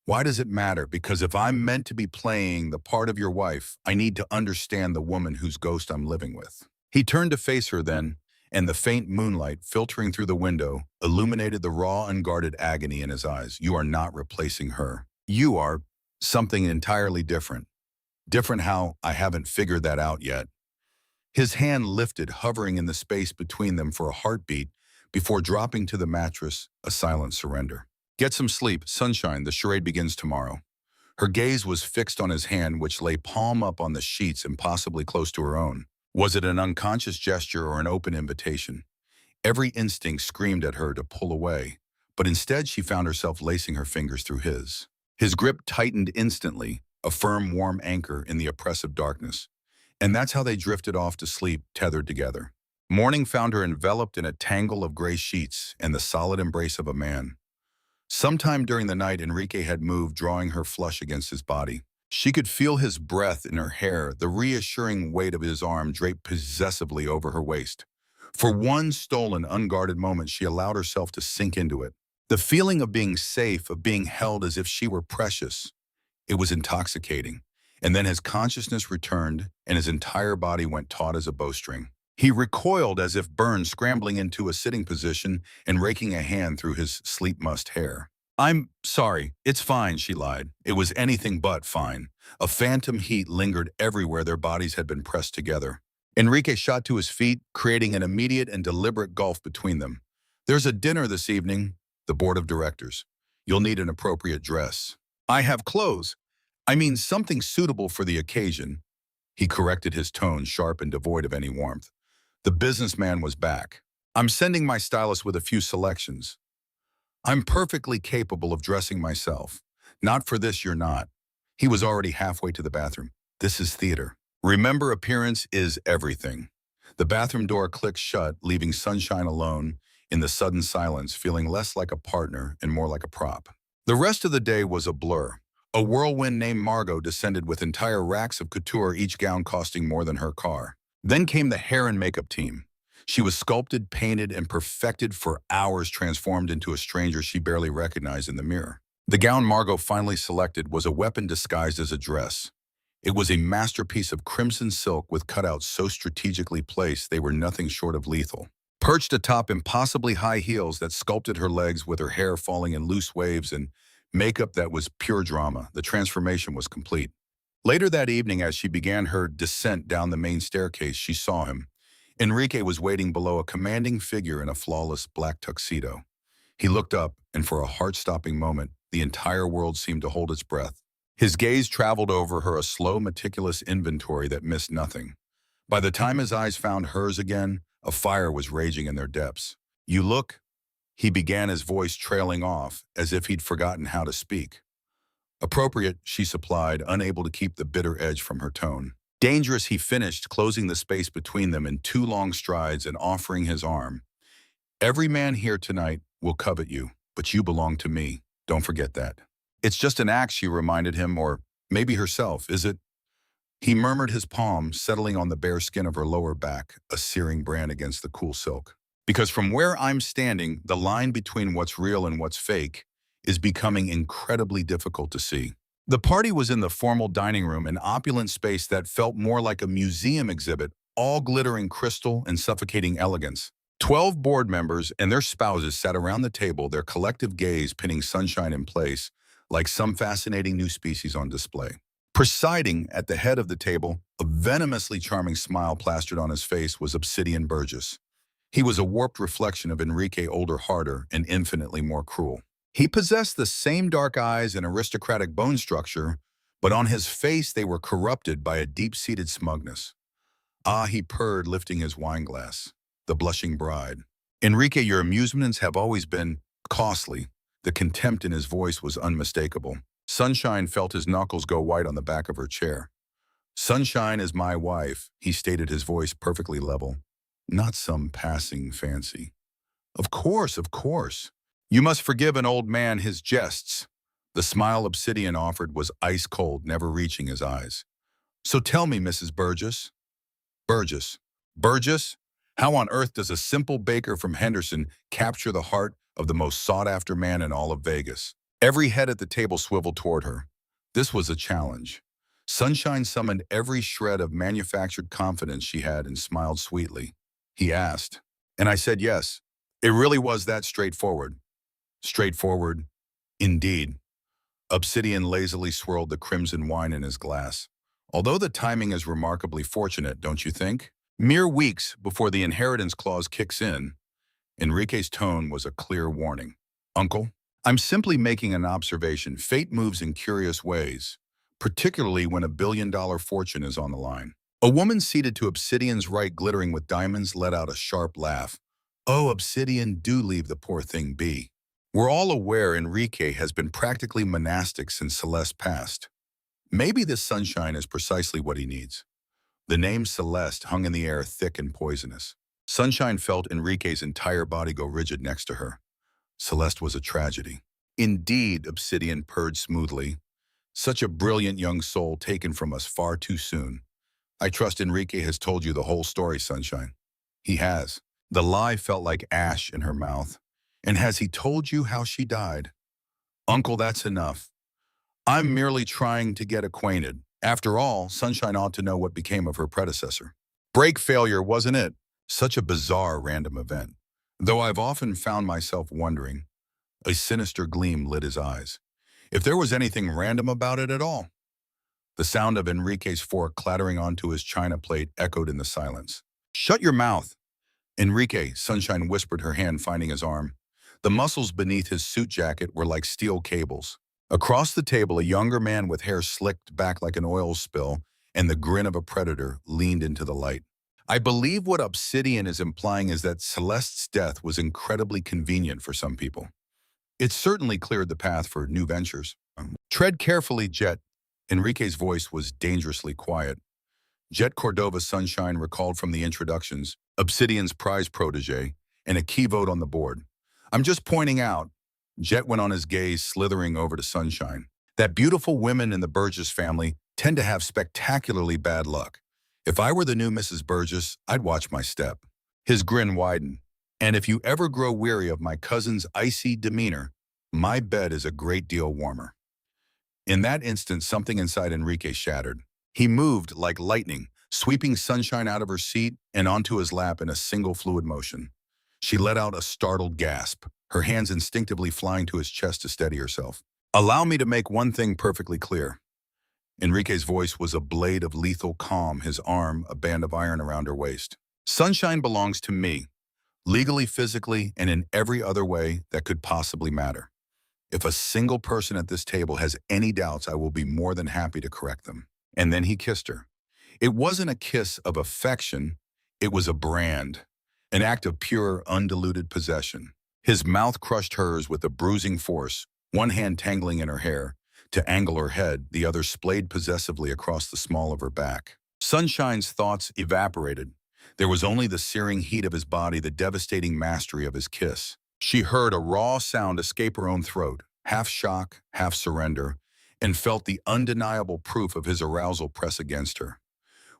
Why does it matter? Because if I'm meant to be playing the part of your wife, I need to understand the woman whose ghost I'm living with. He turned to face her then, and the faint moonlight filtering through the window illuminated the raw, unguarded agony in his eyes. You are not replacing her. You are something entirely different. Different how? I haven't figured that out yet. His hand lifted, hovering in the space between them for a heartbeat before dropping to the mattress, a silent surrender. Get some sleep, sunshine, the charade begins tomorrow. Her gaze was fixed on his hand, which lay palm up on the sheets, impossibly close to her own. Was it an unconscious gesture or an open invitation? Every instinct screamed at her to pull away, but instead she found herself lacing her fingers through his. His grip tightened instantly, a firm, warm anchor in the oppressive darkness. And that's how they drifted off to sleep, tethered together. Morning found her enveloped in a tangle of gray sheets and the solid embrace of a man. Sometime during the night, Enrique had moved, drawing her flush against his body. She could feel his breath in her hair, the reassuring weight of his arm draped possessively over her waist. For one stolen, unguarded moment, she allowed herself to sink into it. The feeling of being safe, of being held as if she were precious. It was intoxicating. And then his consciousness returned, and his entire body went taut as a bowstring. He recoiled as if burned, scrambling into a sitting position and raking a hand through his sleep-mussed hair. I'm sorry, it's fine, she lied. It was anything but fine. A phantom heat lingered everywhere their bodies had been pressed together. Enrique shot to his feet, creating an immediate and deliberate gulf between them. There's a dinner this evening, the board of directors. You'll need an appropriate dress. I have clothes. I mean something suitable for the occasion. He corrected, his tone sharp and devoid of any warmth. The businessman was back. I'm sending my stylist with a few selections. I'm perfectly capable of dressing myself. Not for this, you're not. He was already halfway to the bathroom. This is theater. Remember, appearance is everything. The bathroom door clicked shut, leaving Sunshine alone in the sudden silence, feeling less like a partner and more like a prop. The rest of the day was a blur. A whirlwind named Margot descended with entire racks of couture, each gown costing more than her car. Then came the hair and makeup team. She was sculpted, painted, and perfected for hours, transformed into a stranger she barely recognized in the mirror. The gown Margot finally selected was a weapon disguised as a dress. It was a masterpiece of crimson silk with cutouts so strategically placed they were nothing short of lethal. perched atop impossibly high heels that sculpted her legs with her hair falling in loose waves and makeup that was pure drama. The transformation was complete. Later that evening, as she began her descent down the main staircase, she saw him. Enrique was waiting below, a commanding figure in a flawless black tuxedo. He looked up, and for a heart-stopping moment, the entire world seemed to hold its breath. His gaze traveled over her, a slow, meticulous inventory that missed nothing. By the time his eyes found hers again, a fire was raging in their depths. "You look," he began, his voice trailing off, as if he'd forgotten how to speak. "Appropriate," she supplied, unable to keep the bitter edge from her tone. "Dangerous," he finished, closing the space between them in two long strides and offering his arm. "Every man here tonight will covet you, but you belong to me. Don't forget that." "It's just an act," she reminded him, "or maybe herself, is it?" He murmured, his palm settling on the bare skin of her lower back, a searing brand against the cool silk. "Because from where I'm standing, the line between what's real and what's fake is becoming incredibly difficult to see." The party was in the formal dining room, an opulent space that felt more like a museum exhibit, all glittering crystal and suffocating elegance. 12 board members and their spouses sat around the table, their collective gaze pinning Sunshine in place like some fascinating new species on display. Presiding at the head of the table, a venomously charming smile plastered on his face, was Obsidian Burgess. He was a warped reflection of Enrique, older, harder, and infinitely more cruel. He possessed the same dark eyes and aristocratic bone structure, but on his face they were corrupted by a deep-seated smugness. "Ah," he purred, lifting his wineglass. "The blushing bride. Enrique, your amusements have always been costly." The contempt in his voice was unmistakable. Sunshine felt his knuckles go white on the back of her chair. "Sunshine is my wife," he stated, his voice perfectly level. "Not some passing fancy." Of course, of course. You must forgive an old man his jests." The smile Obsidian offered was ice cold, never reaching his eyes. "So tell me, Mrs. Burgess." "Burgess. Burgess? How on earth does a simple baker from Henderson capture the heart of the most sought-after man in all of Vegas?" Every head at the table swiveled toward her. This was a challenge. Sunshine summoned every shred of manufactured confidence she had and smiled sweetly. He asked, and I said yes. It really was that straightforward. Straightforward, indeed. Obsidian lazily swirled the crimson wine in his glass. "Although the timing is remarkably fortunate, don't you think? Mere weeks before the inheritance clause kicks in." Enrique's tone was a clear warning. "Uncle, I'm simply making an observation. Fate moves in curious ways, particularly when $1 billion fortune is on the line." A woman seated to Obsidian's right, glittering with diamonds, let out a sharp laugh. "Oh, Obsidian, do leave the poor thing be. We're all aware Enrique has been practically monastic since Celeste passed. Maybe this sunshine is precisely what he needs." The name Celeste hung in the air, thick and poisonous. Sunshine felt Enrique's entire body go rigid next to her. Celeste was a tragedy. "Indeed," Obsidian purred smoothly. "Such a brilliant young soul taken from us far too soon. I trust Enrique has told you the whole story, Sunshine." "He has." The lie felt like ash in her mouth. "And has he told you how she died?" "Uncle, that's enough. I'm merely trying to get acquainted. After all, Sunshine ought to know what became of her predecessor. Break failure, wasn't it? Such a bizarre random event. Though I've often found myself wondering." A sinister gleam lit his eyes. "If there was anything random about it at all." The sound of Enrique's fork clattering onto his china plate echoed in the silence. "Shut your mouth." "Enrique," Sunshine whispered, her hand finding his arm. The muscles beneath his suit jacket were like steel cables. Across the table, a younger man with hair slicked back like an oil spill and the grin of a predator leaned into the light. "I believe what Obsidian is implying is that Celeste's death was incredibly convenient for some people. It certainly cleared the path for new ventures." "Tread carefully, Jet." Enrique's voice was dangerously quiet. Jet Cordova Sunshine recalled from the introductions, Obsidian's prize protege, and a key vote on the board. "I'm just pointing out," Jet went on, his gaze slithering over to Sunshine, "that beautiful women in the Burgess family tend to have spectacularly bad luck. If I were the new Mrs. Burgess, I'd watch my step." His grin widened. "And if you ever grow weary of my cousin's icy demeanor, my bed is a great deal warmer." In that instant, something inside Enrique shattered. He moved like lightning, sweeping Sunshine out of her seat and onto his lap in a single fluid motion. She let out a startled gasp, her hands instinctively flying to his chest to steady herself. "Allow me to make one thing perfectly clear." Enrique's voice was a blade of lethal calm, his arm a band of iron around her waist. "Sunshine belongs to me, legally, physically, and in every other way that could possibly matter. If a single person at this table has any doubts, I will be more than happy to correct them." And then he kissed her. It wasn't a kiss of affection, it was a brand, an act of pure, undiluted possession. His mouth crushed hers with a bruising force, one hand tangling in her hair. To angle her head, the other splayed possessively across the small of her back. Sunshine's thoughts evaporated. There was only the searing heat of his body, the devastating mastery of his kiss. She heard a raw sound escape her own throat, half shock, half surrender, and felt the undeniable proof of his arousal press against her.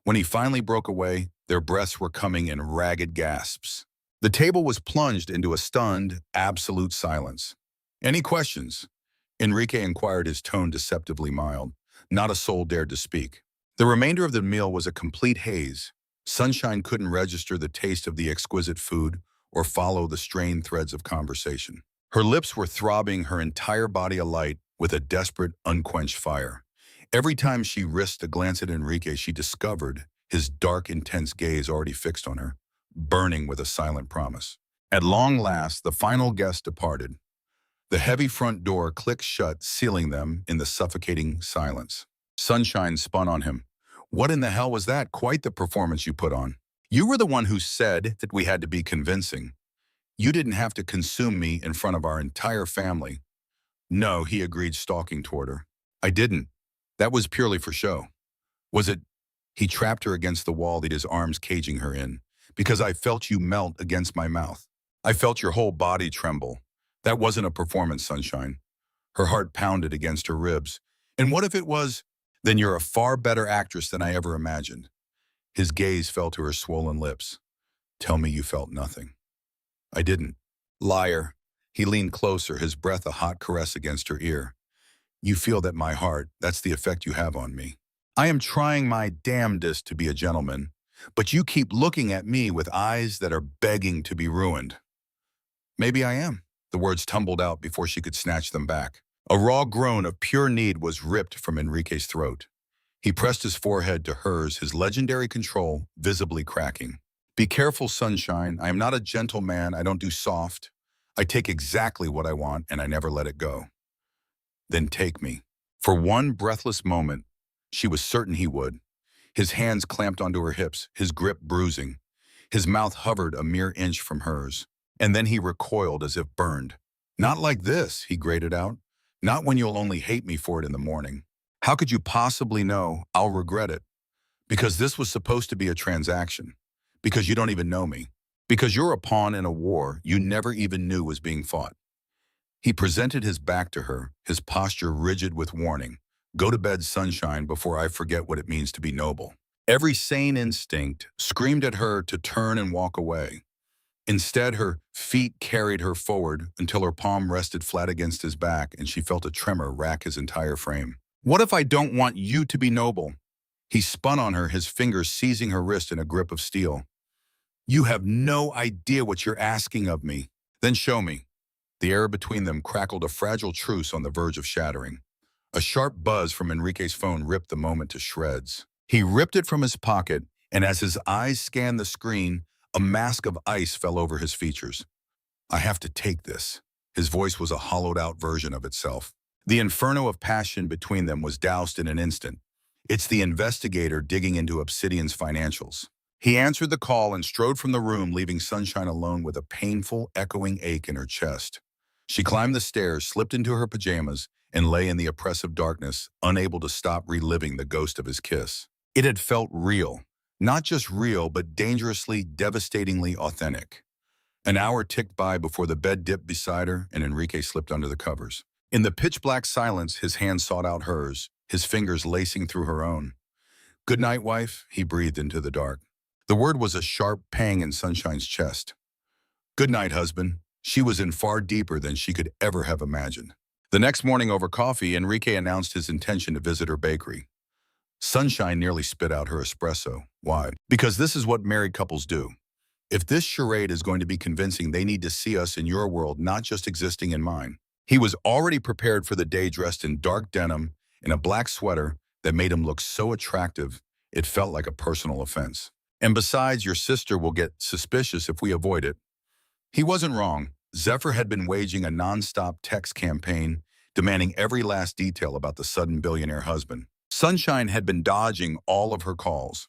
When he finally broke away, their breaths were coming in ragged gasps. The table was plunged into a stunned, absolute silence. "Any questions?" Enrique inquired, his tone deceptively mild. Not a soul dared to speak. The remainder of the meal was a complete haze. Sunshine couldn't register the taste of the exquisite food or follow the strained threads of conversation. Her lips were throbbing, her entire body alight with a desperate, unquenched fire. Every time she risked a glance at Enrique, she discovered his dark, intense gaze already fixed on her, burning with a silent promise. At long last, the final guest departed. The heavy front door clicked shut, sealing them in the suffocating silence. Sunshine spun on him. "What in the hell was that? Quite the performance you put on. You were the one who said that we had to be convincing. You didn't have to consume me in front of our entire family." "No," he agreed, stalking toward her. "I didn't. That was purely for show." "Was it?" He trapped her against the wall, his arms caging her in. "Because I felt you melt against my mouth. I felt your whole body tremble. That wasn't a performance, Sunshine." Her heart pounded against her ribs. "And what if it was?" "Then you're a far better actress than I ever imagined." His gaze fell to her swollen lips. "Tell me you felt nothing." "I didn't." "Liar." He leaned closer, his breath a hot caress against her ear. "You feel that my heart, that's the effect you have on me. I am trying my damnedest to be a gentleman, but you keep looking at me with eyes that are begging to be ruined." "Maybe I am." The words tumbled out before she could snatch them back. A raw groan of pure need was ripped from Enrique's throat. He pressed his forehead to hers, his legendary control visibly cracking. "Be careful, Sunshine. I am not a gentleman. I don't do soft. I take exactly what I want, and I never let it go." "Then take me." For one breathless moment, she was certain he would. His hands clamped onto her hips, his grip bruising. His mouth hovered a mere inch from hers. And then he recoiled as if burned. "Not like this," he grated out. "Not when you'll only hate me for it in the morning. How could you possibly know I'll regret it? Because this was supposed to be a transaction. Because you don't even know me. Because you're a pawn in a war you never even knew was being fought." He presented his back to her, his posture rigid with warning. "Go to bed, Sunshine, before I forget what it means to be noble." Every sane instinct screamed at her to turn and walk away. Instead, her feet carried her forward until her palm rested flat against his back and she felt a tremor rack his entire frame. "What if I don't want you to be noble?" He spun on her, his fingers seizing her wrist in a grip of steel. "You have no idea what you're asking of me." "Then show me." The air between them crackled, a fragile truce on the verge of shattering. A sharp buzz from Enrique's phone ripped the moment to shreds. He ripped it from his pocket, and as his eyes scanned the screen, a mask of ice fell over his features. "I have to take this." His voice was a hollowed-out version of itself. The inferno of passion between them was doused in an instant. It's the investigator digging into Obsidian's financials. He answered the call and strode from the room, leaving Sunshine alone with a painful, echoing ache in her chest. She climbed the stairs, slipped into her pajamas, and lay in the oppressive darkness, unable to stop reliving the ghost of his kiss. It had felt real. Not just real, but dangerously, devastatingly authentic. An hour ticked by before the bed dipped beside her and Enrique slipped under the covers. In the pitch-black silence, his hand sought out hers, his fingers lacing through her own. "Good night, wife," he breathed into the dark. The word was a sharp pang in Sunshine's chest. "Good night, husband." She was in far deeper than she could ever have imagined. The next morning over coffee, Enrique announced his intention to visit her bakery. Sunshine nearly spit out her espresso. Why? Because this is what married couples do. If this charade is going to be convincing, they need to see us in your world, not just existing in mine. He was already prepared for the day, dressed in dark denim and a black sweater that made him look so attractive, it felt like a personal offense. And besides, your sister will get suspicious if we avoid it. He wasn't wrong. Zephyr had been waging a non-stop text campaign, demanding every last detail about the sudden billionaire husband. Sunshine had been dodging all of her calls.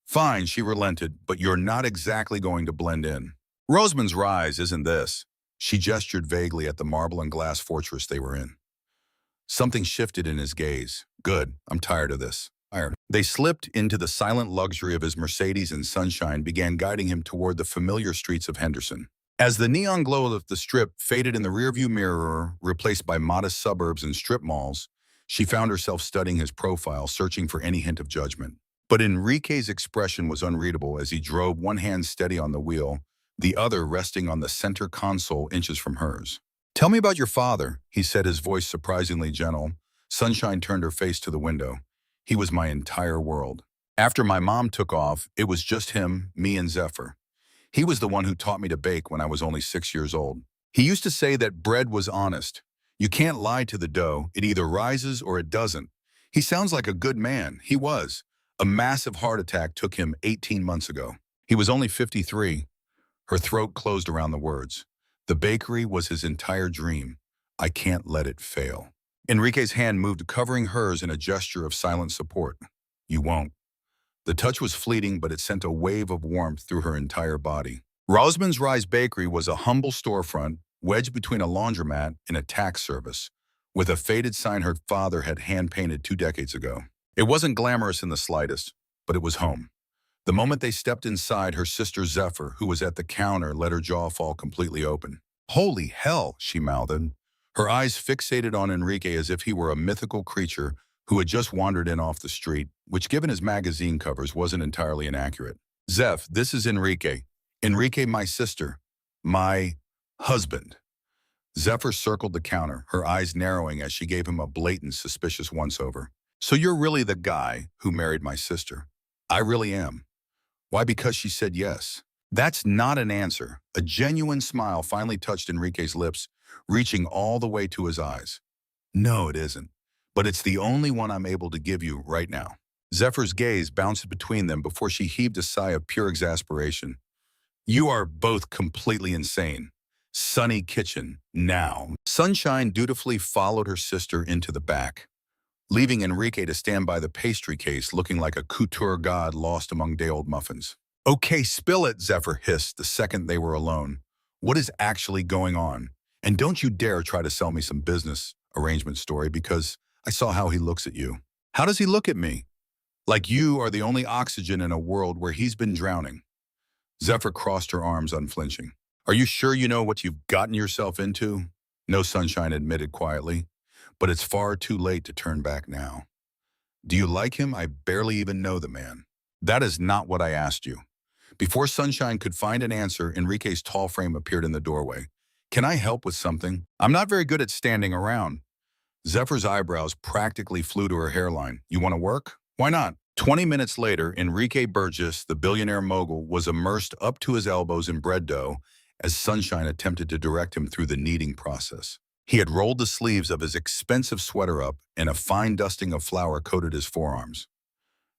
Fine, she relented, but you're not exactly going to blend in. Rosamund's rise isn't this. She gestured vaguely at the marble and glass fortress they were in. Something shifted in his gaze. Good, I'm tired of this. They slipped into the silent luxury of his Mercedes, and Sunshine began guiding him toward the familiar streets of Henderson. As the neon glow of the strip faded in the rearview mirror, replaced by modest suburbs and strip malls, she found herself studying his profile, searching for any hint of judgment. But Enrique's expression was unreadable as he drove, one hand steady on the wheel, the other resting on the center console inches from hers. Tell me about your father, he said, his voice surprisingly gentle. Sunshine turned her face to the window. He was my entire world. After my mom took off, it was just him, me, and Zephyr. He was the one who taught me to bake when I was only 6 years old. He used to say that bread was honest. You can't lie to the dough. It either rises or it doesn't. He sounds like a good man. He was. A massive heart attack took him 18 months ago. He was only 53. Her throat closed around the words. The bakery was his entire dream. I can't let it fail. Enrique's hand moved, covering hers in a gesture of silent support. You won't. The touch was fleeting, but it sent a wave of warmth through her entire body. Rosamund's Rise Bakery was a humble storefront, wedged between a laundromat and a tax service, with a faded sign her father had hand-painted 2 decades ago. It wasn't glamorous in the slightest, but it was home. The moment they stepped inside, her sister Zephyr, who was at the counter, let her jaw fall completely open. Holy hell, she mouthed, her eyes fixated on Enrique as if he were a mythical creature who had just wandered in off the street, which, given his magazine covers, wasn't entirely inaccurate. Zeph, this is Enrique. Enrique, my sister. My husband. Zephyr circled the counter, her eyes narrowing as she gave him a blatant, suspicious once-over. So you're really the guy who married my sister? I really am. Why? Because she said yes. That's not an answer. A genuine smile finally touched Enrique's lips, reaching all the way to his eyes. No, it isn't. But it's the only one I'm able to give you right now. Zephyr's gaze bounced between them before she heaved a sigh of pure exasperation. You are both completely insane. Sunny kitchen, now. Sunshine dutifully followed her sister into the back, leaving Enrique to stand by the pastry case looking like a couture god lost among day-old muffins. Okay, spill it, Zephyr hissed the second they were alone. What is actually going on? And don't you dare try to sell me some business arrangement story, because I saw how he looks at you. How does he look at me? Like you are the only oxygen in a world where he's been drowning. Zephyr crossed her arms, unflinching. Are you sure you know what you've gotten yourself into? No, Sunshine admitted quietly, but it's far too late to turn back now. Do you like him? I barely even know the man. That is not what I asked you. Before Sunshine could find an answer, Enrique's tall frame appeared in the doorway. Can I help with something? I'm not very good at standing around. Zephyr's eyebrows practically flew to her hairline. You want to work? Why not? 20 minutes later, Enrique Burgess, the billionaire mogul, was immersed up to his elbows in bread dough as Sunshine attempted to direct him through the kneading process. He had rolled the sleeves of his expensive sweater up, and a fine dusting of flour coated his forearms.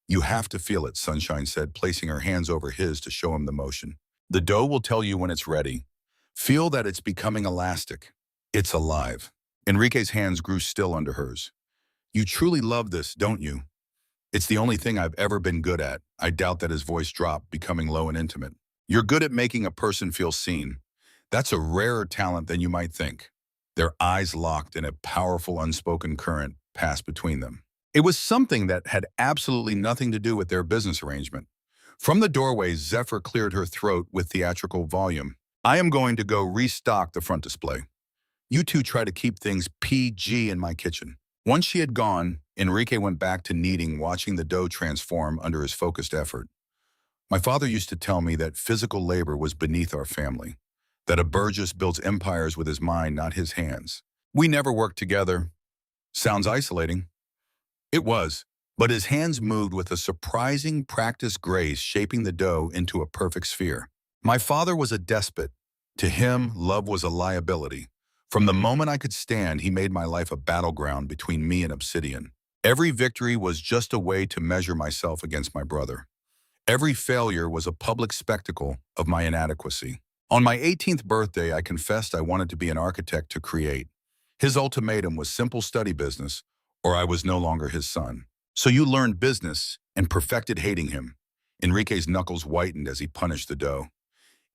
You have to feel it, Sunshine said, placing her hands over his to show him the motion. The dough will tell you when it's ready. Feel that it's becoming elastic. It's alive. Enrique's hands grew still under hers. You truly love this, don't you? It's the only thing I've ever been good at. I doubt that his voice dropped, becoming low and intimate. You're good at making a person feel seen. That's a rarer talent than you might think. Their eyes locked, and a powerful unspoken current passed between them. It was something that had absolutely nothing to do with their business arrangement. From the doorway, Zephyr cleared her throat with theatrical volume. I am going to go restock the front display. You two try to keep things PG in my kitchen. Once she had gone, Enrique went back to kneading, watching the dough transform under his focused effort. My father used to tell me that physical labor was beneath our family, that a Burgess builds empires with his mind, not his hands. We never worked together. Sounds isolating. It was, but his hands moved with a surprising practiced grace, shaping the dough into a perfect sphere. My father was a despot. To him, love was a liability. From the moment I could stand, he made my life a battleground between me and Obsidian. Every victory was just a way to measure myself against my brother. Every failure was a public spectacle of my inadequacy. On my 18th birthday, I confessed I wanted to be an architect to create. His ultimatum was simple study business, or I was no longer his son. So you learned business and perfected hating him. Enrique's knuckles whitened as he punished the dough.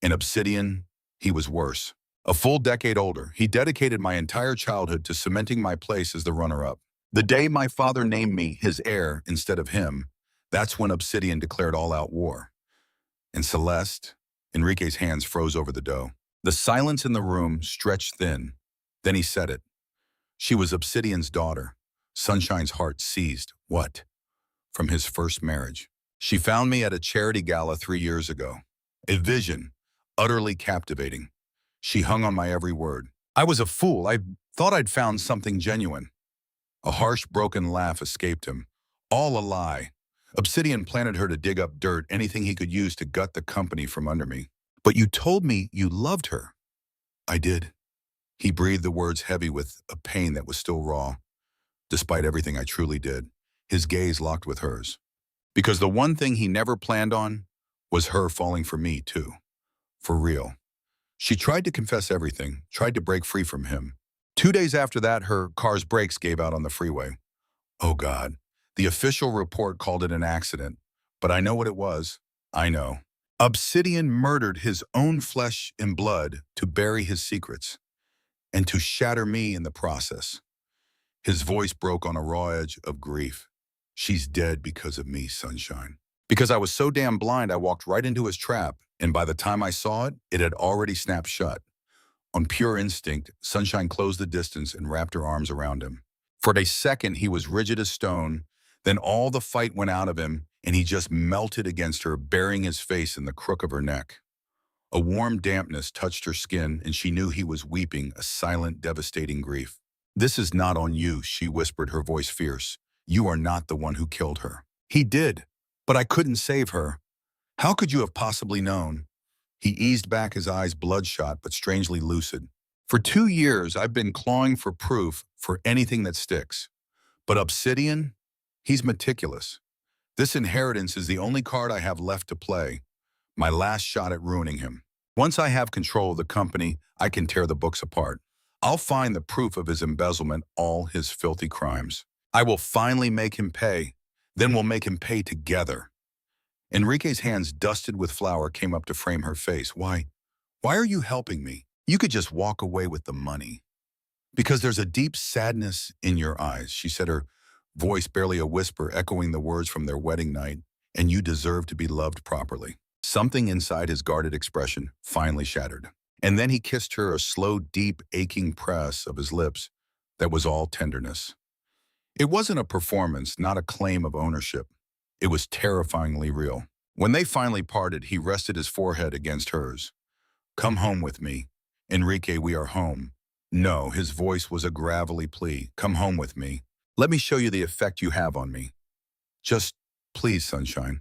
In Obsidian, he was worse. A full decade older, he dedicated my entire childhood to cementing my place as the runner-up. The day my father named me his heir instead of him, that's when Obsidian declared all-out war. And Celeste, Enrique's hands froze over the dough. The silence in the room stretched thin. Then he said it. She was Obsidian's daughter. Sunshine's heart seized. What? From his first marriage. She found me at a charity gala 3 years ago. A vision, utterly captivating. She hung on my every word. I was a fool. I thought I'd found something genuine. A harsh, broken laugh escaped him. All a lie. Obsidian planted her to dig up dirt, anything he could use to gut the company from under me. But you told me you loved her. I did. He breathed the words heavy with a pain that was still raw. Despite everything I truly did, his gaze locked with hers. Because the one thing he never planned on was her falling for me, too. For real. She tried to confess everything, tried to break free from him. 2 days after that, her car's brakes gave out on the freeway. Oh, God. The official report called it an accident, but I know what it was. I know. Obsidian murdered his own flesh and blood to bury his secrets, and to shatter me in the process. His voice broke on a raw edge of grief. She's dead because of me, Sunshine. Because I was so damn blind, I walked right into his trap, and by the time I saw it, it had already snapped shut. On pure instinct, Sunshine closed the distance and wrapped her arms around him. For a second, he was rigid as stone. Then all the fight went out of him, and he just melted against her, burying his face in the crook of her neck. A warm dampness touched her skin, and she knew he was weeping a silent, devastating grief. This is not on you, she whispered, her voice fierce. You are not the one who killed her. He did, but I couldn't save her. How could you have possibly known? He eased back, his eyes bloodshot but strangely lucid. For 2 years, I've been clawing for proof for anything that sticks. But Obsidian? He's meticulous. This inheritance is the only card I have left to play. My last shot at ruining him. Once I have control of the company, I can tear the books apart. I'll find the proof of his embezzlement, all his filthy crimes. I will finally make him pay. Then we'll make him pay together. Enrique's hands dusted with flour came up to frame her face. Why are you helping me? You could just walk away with the money. Because there's a deep sadness in your eyes, she said, her voice barely a whisper, echoing the words from their wedding night, and you deserve to be loved properly. Something inside his guarded expression finally shattered. And then he kissed her, a slow, deep, aching press of his lips that was all tenderness. It wasn't a performance, not a claim of ownership. It was terrifyingly real. When they finally parted, he rested his forehead against hers. Come home with me. Enrique, we are home. No, his voice was a gravelly plea. Come home with me. Let me show you the effect you have on me. Just please, Sunshine.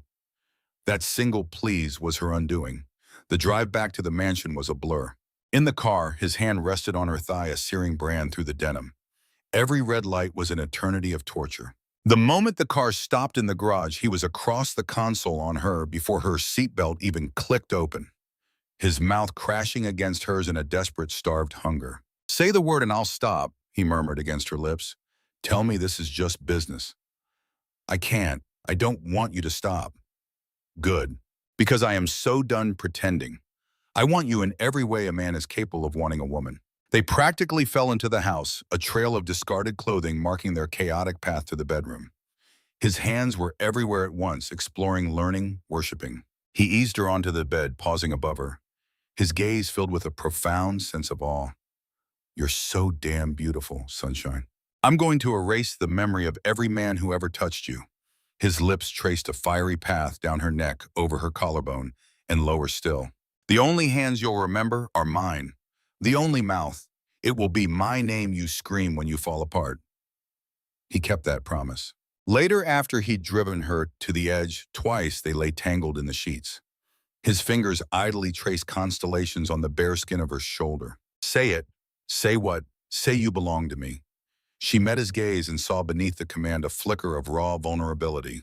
That single please was her undoing. The drive back to the mansion was a blur. In the car, his hand rested on her thigh, a searing brand through the denim. Every red light was an eternity of torture. The moment the car stopped in the garage, he was across the console on her before her seatbelt even clicked open. His mouth crashing against hers in a desperate, starved hunger. Say the word and I'll stop, he murmured against her lips. Tell me this is just business. I can't. I don't want you to stop. Good. Because I am so done pretending. I want you in every way a man is capable of wanting a woman. They practically fell into the house, a trail of discarded clothing marking their chaotic path to the bedroom. His hands were everywhere at once, exploring, learning, worshiping. He eased her onto the bed, pausing above her. His gaze filled with a profound sense of awe. You're so damn beautiful, Sunshine. I'm going to erase the memory of every man who ever touched you. His lips traced a fiery path down her neck, over her collarbone, and lower still. The only hands you'll remember are mine. The only mouth. It will be my name you scream when you fall apart. He kept that promise. Later, after he'd driven her to the edge, twice they lay tangled in the sheets. His fingers idly traced constellations on the bare skin of her shoulder. Say it. Say what? Say you belong to me. She met his gaze and saw beneath the command a flicker of raw vulnerability.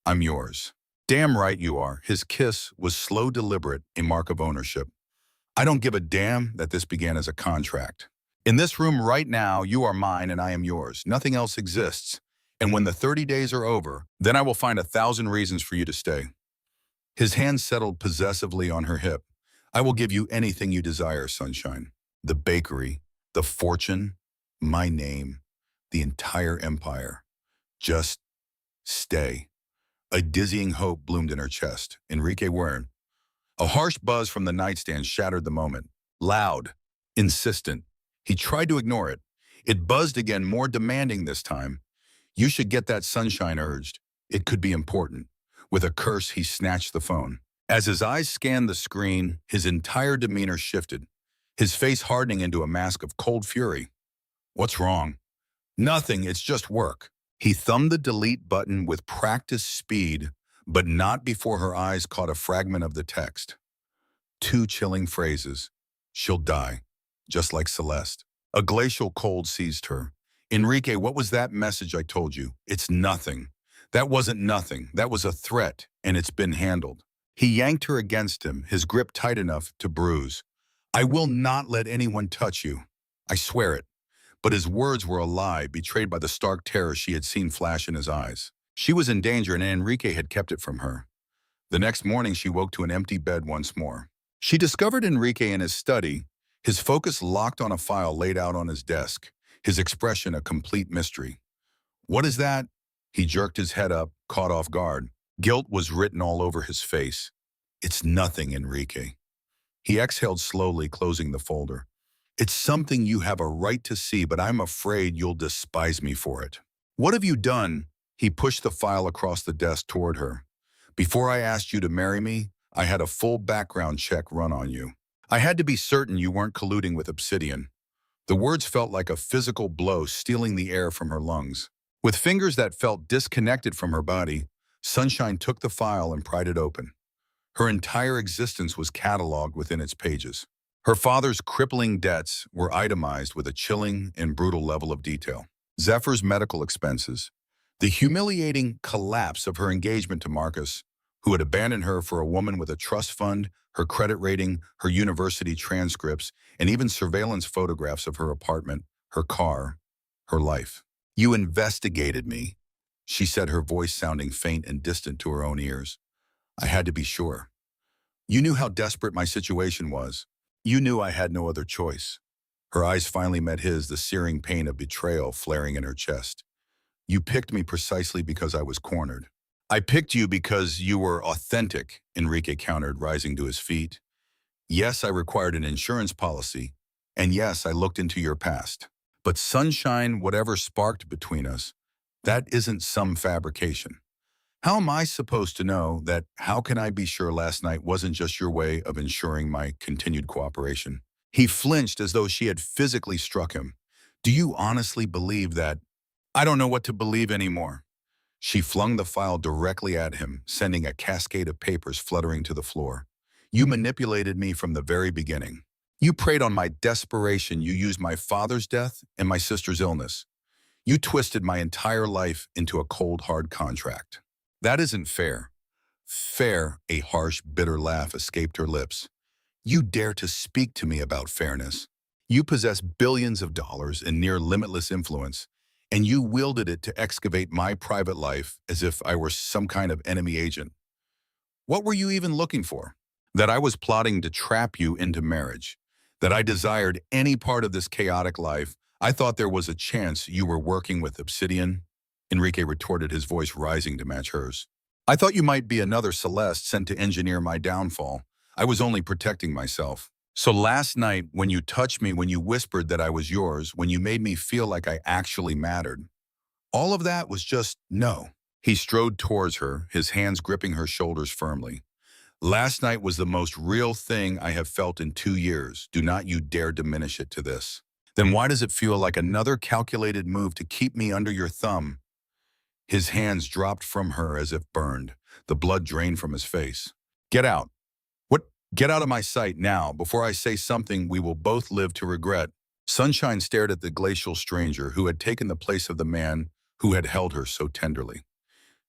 I'm yours. Damn right you are. His kiss was slow, deliberate, a mark of ownership. I don't give a damn that this began as a contract. In this room right now, you are mine and I am yours. Nothing else exists. And when the 30 days are over, then I will find 1,000 reasons for you to stay. His hand settled possessively on her hip. I will give you anything you desire, sunshine. The bakery, the fortune, my name, the entire empire. Just stay. A dizzying hope bloomed in her chest. Enrique Burgess. A harsh buzz from the nightstand shattered the moment. Loud, insistent. He tried to ignore it. It buzzed again, more demanding this time. You should get that, sunshine urged. It could be important. With a curse, he snatched the phone. As his eyes scanned the screen, his entire demeanor shifted, his face hardening into a mask of cold fury. What's wrong? Nothing, it's just work. He thumbed the delete button with practiced speed, but not before her eyes caught a fragment of the text. 2 chilling phrases. She'll die, just like Celeste. A glacial cold seized her. Enrique, what was that message I told you? It's nothing. That wasn't nothing. That was a threat, and it's been handled. He yanked her against him, his grip tight enough to bruise. I will not let anyone touch you. I swear it. But his words were a lie, betrayed by the stark terror she had seen flash in his eyes. She was in danger, and Enrique had kept it from her. The next morning, she woke to an empty bed once more. She discovered Enrique in his study, his focus locked on a file laid out on his desk, his expression a complete mystery. What is that? He jerked his head up, caught off guard. Guilt was written all over his face. It's nothing, Enrique. He exhaled slowly, closing the folder. It's something you have a right to see, but I'm afraid you'll despise me for it. What have you done? He pushed the file across the desk toward her. Before I asked you to marry me, I had a full background check run on you. I had to be certain you weren't colluding with Obsidian. The words felt like a physical blow stealing the air from her lungs. With fingers that felt disconnected from her body, Sunshine took the file and pried it open. Her entire existence was cataloged within its pages. Her father's crippling debts were itemized with a chilling and brutal level of detail. Zephyr's medical expenses, the humiliating collapse of her engagement to Marcus, who had abandoned her for a woman with a trust fund, her credit rating, her university transcripts, and even surveillance photographs of her apartment, her car, her life. You investigated me, she said, her voice sounding faint and distant to her own ears. I had to be sure. You knew how desperate my situation was. You knew I had no other choice. Her eyes finally met his, the searing pain of betrayal flaring in her chest. You picked me precisely because I was cornered. I picked you because you were authentic, Enrique countered, rising to his feet. Yes, I required an insurance policy, and yes, I looked into your past. But sunshine, whatever sparked between us, that isn't some fabrication. How am I supposed to know that? How can I be sure last night wasn't just your way of ensuring my continued cooperation? He flinched as though she had physically struck him. Do you honestly believe that? I don't know what to believe anymore. She flung the file directly at him, sending a cascade of papers fluttering to the floor. You manipulated me from the very beginning. You preyed on my desperation. You used my father's death and my sister's illness. You twisted my entire life into a cold, hard contract. That isn't fair. Fair, a harsh, bitter laugh escaped her lips. You dare to speak to me about fairness. You possess billions of dollars and near limitless influence, and you wielded it to excavate my private life as if I were some kind of enemy agent. What were you even looking for? That I was plotting to trap you into marriage. That I desired any part of this chaotic life. I thought there was a chance you were working with Obsidian. Enrique retorted, his voice rising to match hers. I thought you might be another Celeste sent to engineer my downfall. I was only protecting myself. So last night, when you touched me, when you whispered that I was yours, when you made me feel like I actually mattered, all of that was just no. He strode towards her, his hands gripping her shoulders firmly. Last night was the most real thing I have felt in 2 years. Do not you dare diminish it to this. Then why does it feel like another calculated move to keep me under your thumb? His hands dropped from her as if burned. The blood drained from his face. Get out. Get out of my sight now before I say something we will both live to regret. Sunshine stared at the glacial stranger who had taken the place of the man who had held her so tenderly.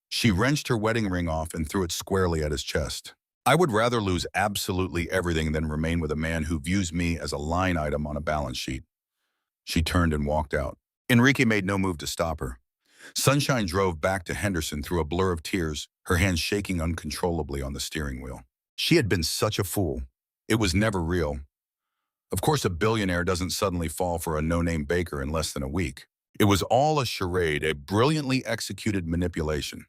She wrenched her wedding ring off and threw it squarely at his chest. I would rather lose absolutely everything than remain with a man who views me as a line item on a balance sheet. She turned and walked out. Enrique made no move to stop her. Sunshine drove back to Henderson through a blur of tears, her hands shaking uncontrollably on the steering wheel. She had been such a fool. It was never real. Of course, a billionaire doesn't suddenly fall for a no-name baker in less than a week. It was all a charade, a brilliantly executed manipulation.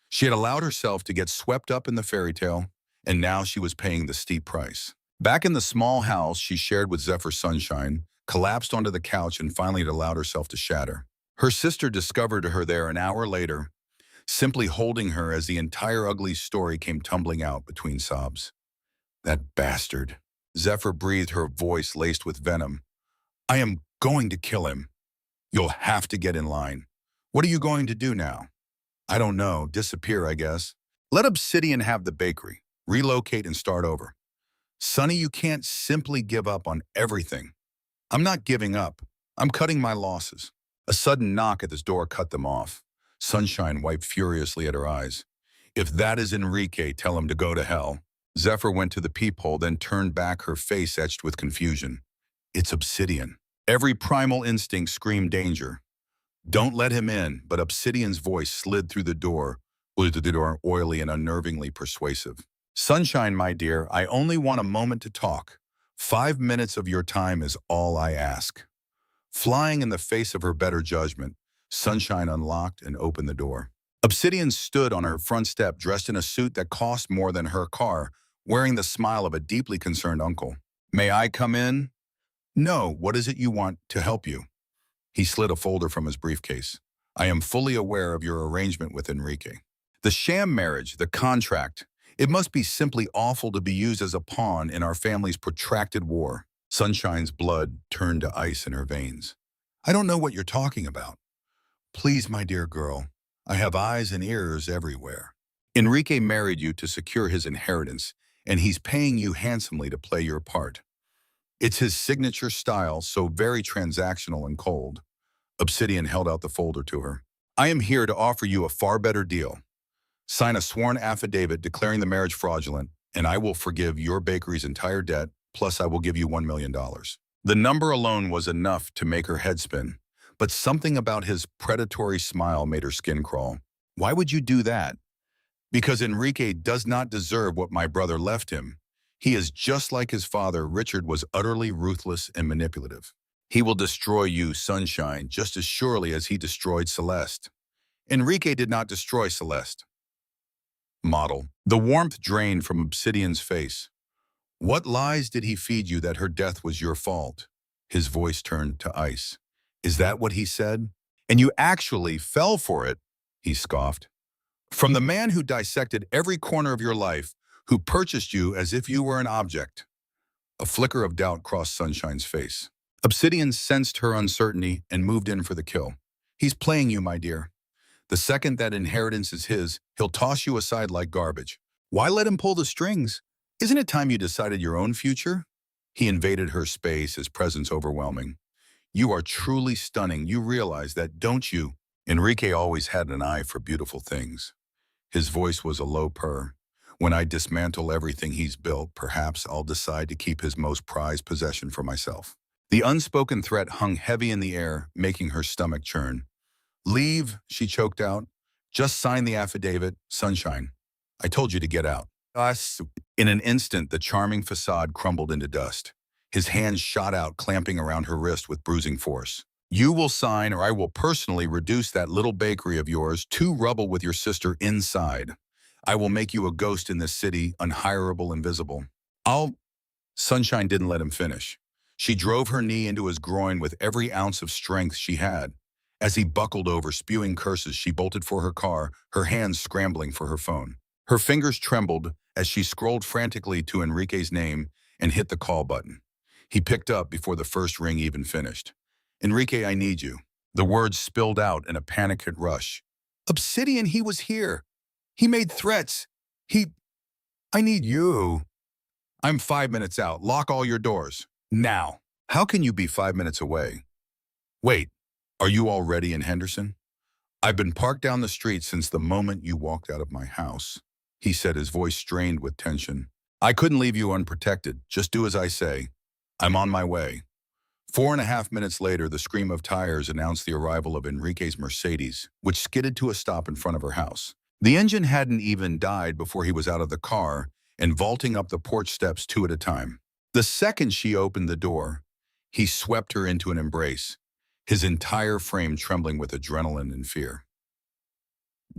She had allowed herself to get swept up in the fairy tale, and now she was paying the steep price. Back in the small house she shared with Zephyr Sunshine, collapsed onto the couch and finally had allowed herself to shatter. Her sister discovered her there an hour later, simply holding her as the entire ugly story came tumbling out between sobs. That bastard. Zephyr breathed, her voice laced with venom. I am going to kill him. You'll have to get in line. What are you going to do now? I don't know. Disappear, I guess. Let Obsidian have the bakery. Relocate and start over. Sonny, you can't simply give up on everything. I'm not giving up. I'm cutting my losses. A sudden knock at his door cut them off. Sunshine wiped furiously at her eyes. If that is Enrique, tell him to go to hell. Zephyr went to the peephole, then turned back, her face etched with confusion. It's Obsidian. Every primal instinct screamed danger. Don't let him in, but Obsidian's voice slid through the door oily and unnervingly persuasive. Sunshine, my dear, I only want a moment to talk. 5 minutes of your time is all I ask. Flying in the face of her better judgment, Sunshine unlocked and opened the door. Obsidian stood on her front step, dressed in a suit that cost more than her car, wearing the smile of a deeply concerned uncle. May I come in? No, what is it you want to help you? He slid a folder from his briefcase. I am fully aware of your arrangement with Enrique. The sham marriage, the contract, it must be simply awful to be used as a pawn in our family's protracted war. Sunshine's blood turned to ice in her veins. I don't know what you're talking about. Please, my dear girl, I have eyes and ears everywhere. Enrique married you to secure his inheritance, and he's paying you handsomely to play your part. It's his signature style, so very transactional and cold. Obsidian held out the folder to her. I am here to offer you a far better deal. Sign a sworn affidavit declaring the marriage fraudulent, and I will forgive your bakery's entire debt, plus I will give you $1 million. The number alone was enough to make her head spin, but something about his predatory smile made her skin crawl. Why would you do that? Because Enrique does not deserve what my brother left him. He is just like his father. Richard was utterly ruthless and manipulative. He will destroy you, Sunshine, just as surely as he destroyed Celeste. Enrique did not destroy Celeste. Model. The warmth drained from Obsidian's face. What lies did he feed you that her death was your fault? His voice turned to ice. Is that what he said? And you actually fell for it, he scoffed. From the man who dissected every corner of your life, who purchased you as if you were an object. A flicker of doubt crossed Sunshine's face. Obsidian sensed her uncertainty and moved in for the kill. He's playing you, my dear. The second that inheritance is his, he'll toss you aside like garbage. Why let him pull the strings? Isn't it time you decided your own future? He invaded her space, his presence overwhelming. You are truly stunning. You realize that, don't you? Enrique always had an eye for beautiful things. His voice was a low purr. When I dismantle everything he's built, perhaps I'll decide to keep his most prized possession for myself. The unspoken threat hung heavy in the air, making her stomach churn. Leave, she choked out. Just sign the affidavit, Sunshine. I told you to get out. In an instant, the charming facade crumbled into dust. His hands shot out, clamping around her wrist with bruising force. You will sign, or I will personally reduce that little bakery of yours to rubble with your sister inside. I will make you a ghost in this city, unhirable, invisible. Sunshine didn't let him finish. She drove her knee into his groin with every ounce of strength she had. As he buckled over, spewing curses, she bolted for her car, her hands scrambling for her phone. Her fingers trembled as she scrolled frantically to Enrique's name and hit the call button. He picked up before the first ring even finished. Enrique, I need you. The words spilled out in a panicked rush. Obsidian, he was here. He made threats. I need you. I'm 5 minutes out. Lock all your doors. Now. How can you be 5 minutes away? Wait, are you already in Henderson? I've been parked down the street since the moment you walked out of my house, he said, his voice strained with tension. I couldn't leave you unprotected. Just do as I say. I'm on my way. 4.5 minutes later, the scream of tires announced the arrival of Enrique's Mercedes, which skidded to a stop in front of her house. The engine hadn't even died before he was out of the car and vaulting up the porch steps 2 at a time. The second she opened the door, he swept her into an embrace, his entire frame trembling with adrenaline and fear.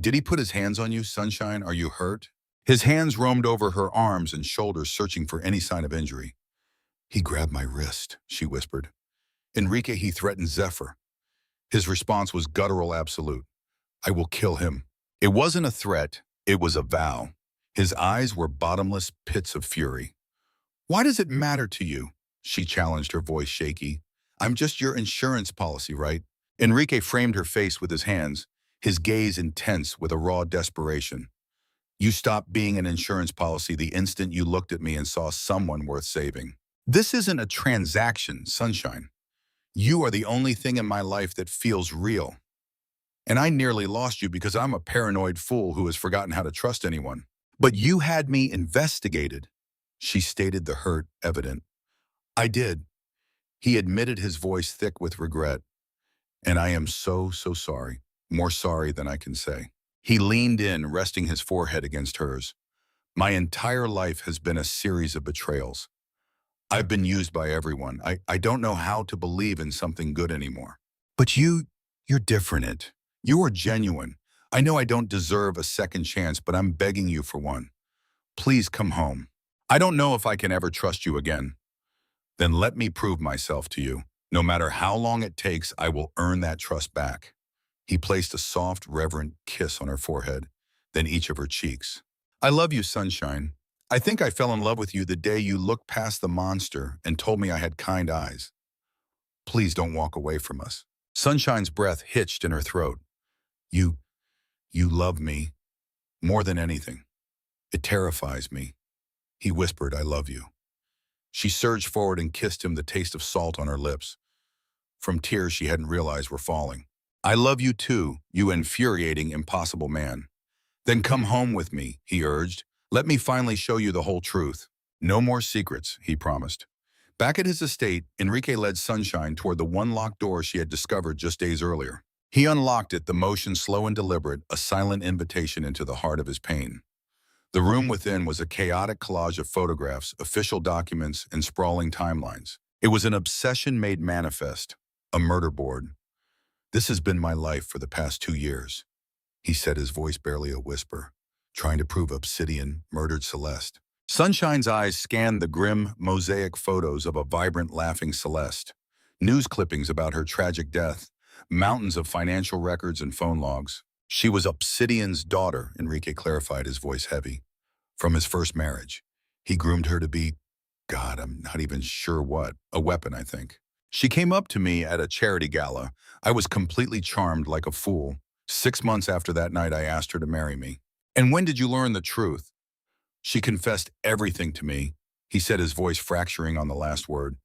Did he put his hands on you, Sunshine? Are you hurt? His hands roamed over her arms and shoulders, searching for any sign of injury. He grabbed my wrist, she whispered. Enrique, he threatened Zephyr. His response was guttural absolute. I will kill him. It wasn't a threat, it was a vow. His eyes were bottomless pits of fury. Why does it matter to you? She challenged, her voice shaky. I'm just your insurance policy, right? Enrique framed her face with his hands, his gaze intense with a raw desperation. You stopped being an insurance policy the instant you looked at me and saw someone worth saving. This isn't a transaction, Sunshine. You are the only thing in my life that feels real. And I nearly lost you because I'm a paranoid fool who has forgotten how to trust anyone. But you had me investigated. She stated, the hurt evident. I did. He admitted, his voice thick with regret. And I am so sorry. More sorry than I can say. He leaned in, resting his forehead against hers. My entire life has been a series of betrayals. I've been used by everyone. I don't know how to believe in something good anymore. But you're different. You are genuine. I know I don't deserve a second chance, but I'm begging you for one. Please come home. I don't know if I can ever trust you again. Then let me prove myself to you. No matter how long it takes, I will earn that trust back. He placed a soft, reverent kiss on her forehead, then each of her cheeks. I love you, Sunshine. I think I fell in love with you the day you looked past the monster and told me I had kind eyes. Please don't walk away from us. Sunshine's breath hitched in her throat. You love me more than anything. It terrifies me. He whispered, I love you. She surged forward and kissed him, the taste of salt on her lips. From tears she hadn't realized were falling. I love you too, you infuriating, impossible man. Then come home with me, he urged. Let me finally show you the whole truth. No more secrets, he promised. Back at his estate, Enrique led Sunshine toward the one locked door she had discovered just days earlier. He unlocked it, the motion slow and deliberate, a silent invitation into the heart of his pain. The room within was a chaotic collage of photographs, official documents, and sprawling timelines. It was an obsession made manifest, a murder board. This has been my life for the past 2 years, he said, his voice barely a whisper, trying to prove Obsidian murdered Celeste. Sunshine's eyes scanned the grim mosaic photos of a vibrant, laughing Celeste, news clippings about her tragic death, mountains of financial records and phone logs. She was Obsidian's daughter, Enrique clarified, his voice heavy. From his first marriage. He groomed her to be, God, I'm not even sure what, a weapon, I think. She came up to me at a charity gala. I was completely charmed like a fool. 6 months after that night, I asked her to marry me. And when did you learn the truth? She confessed everything to me, he said, his voice fracturing on the last word.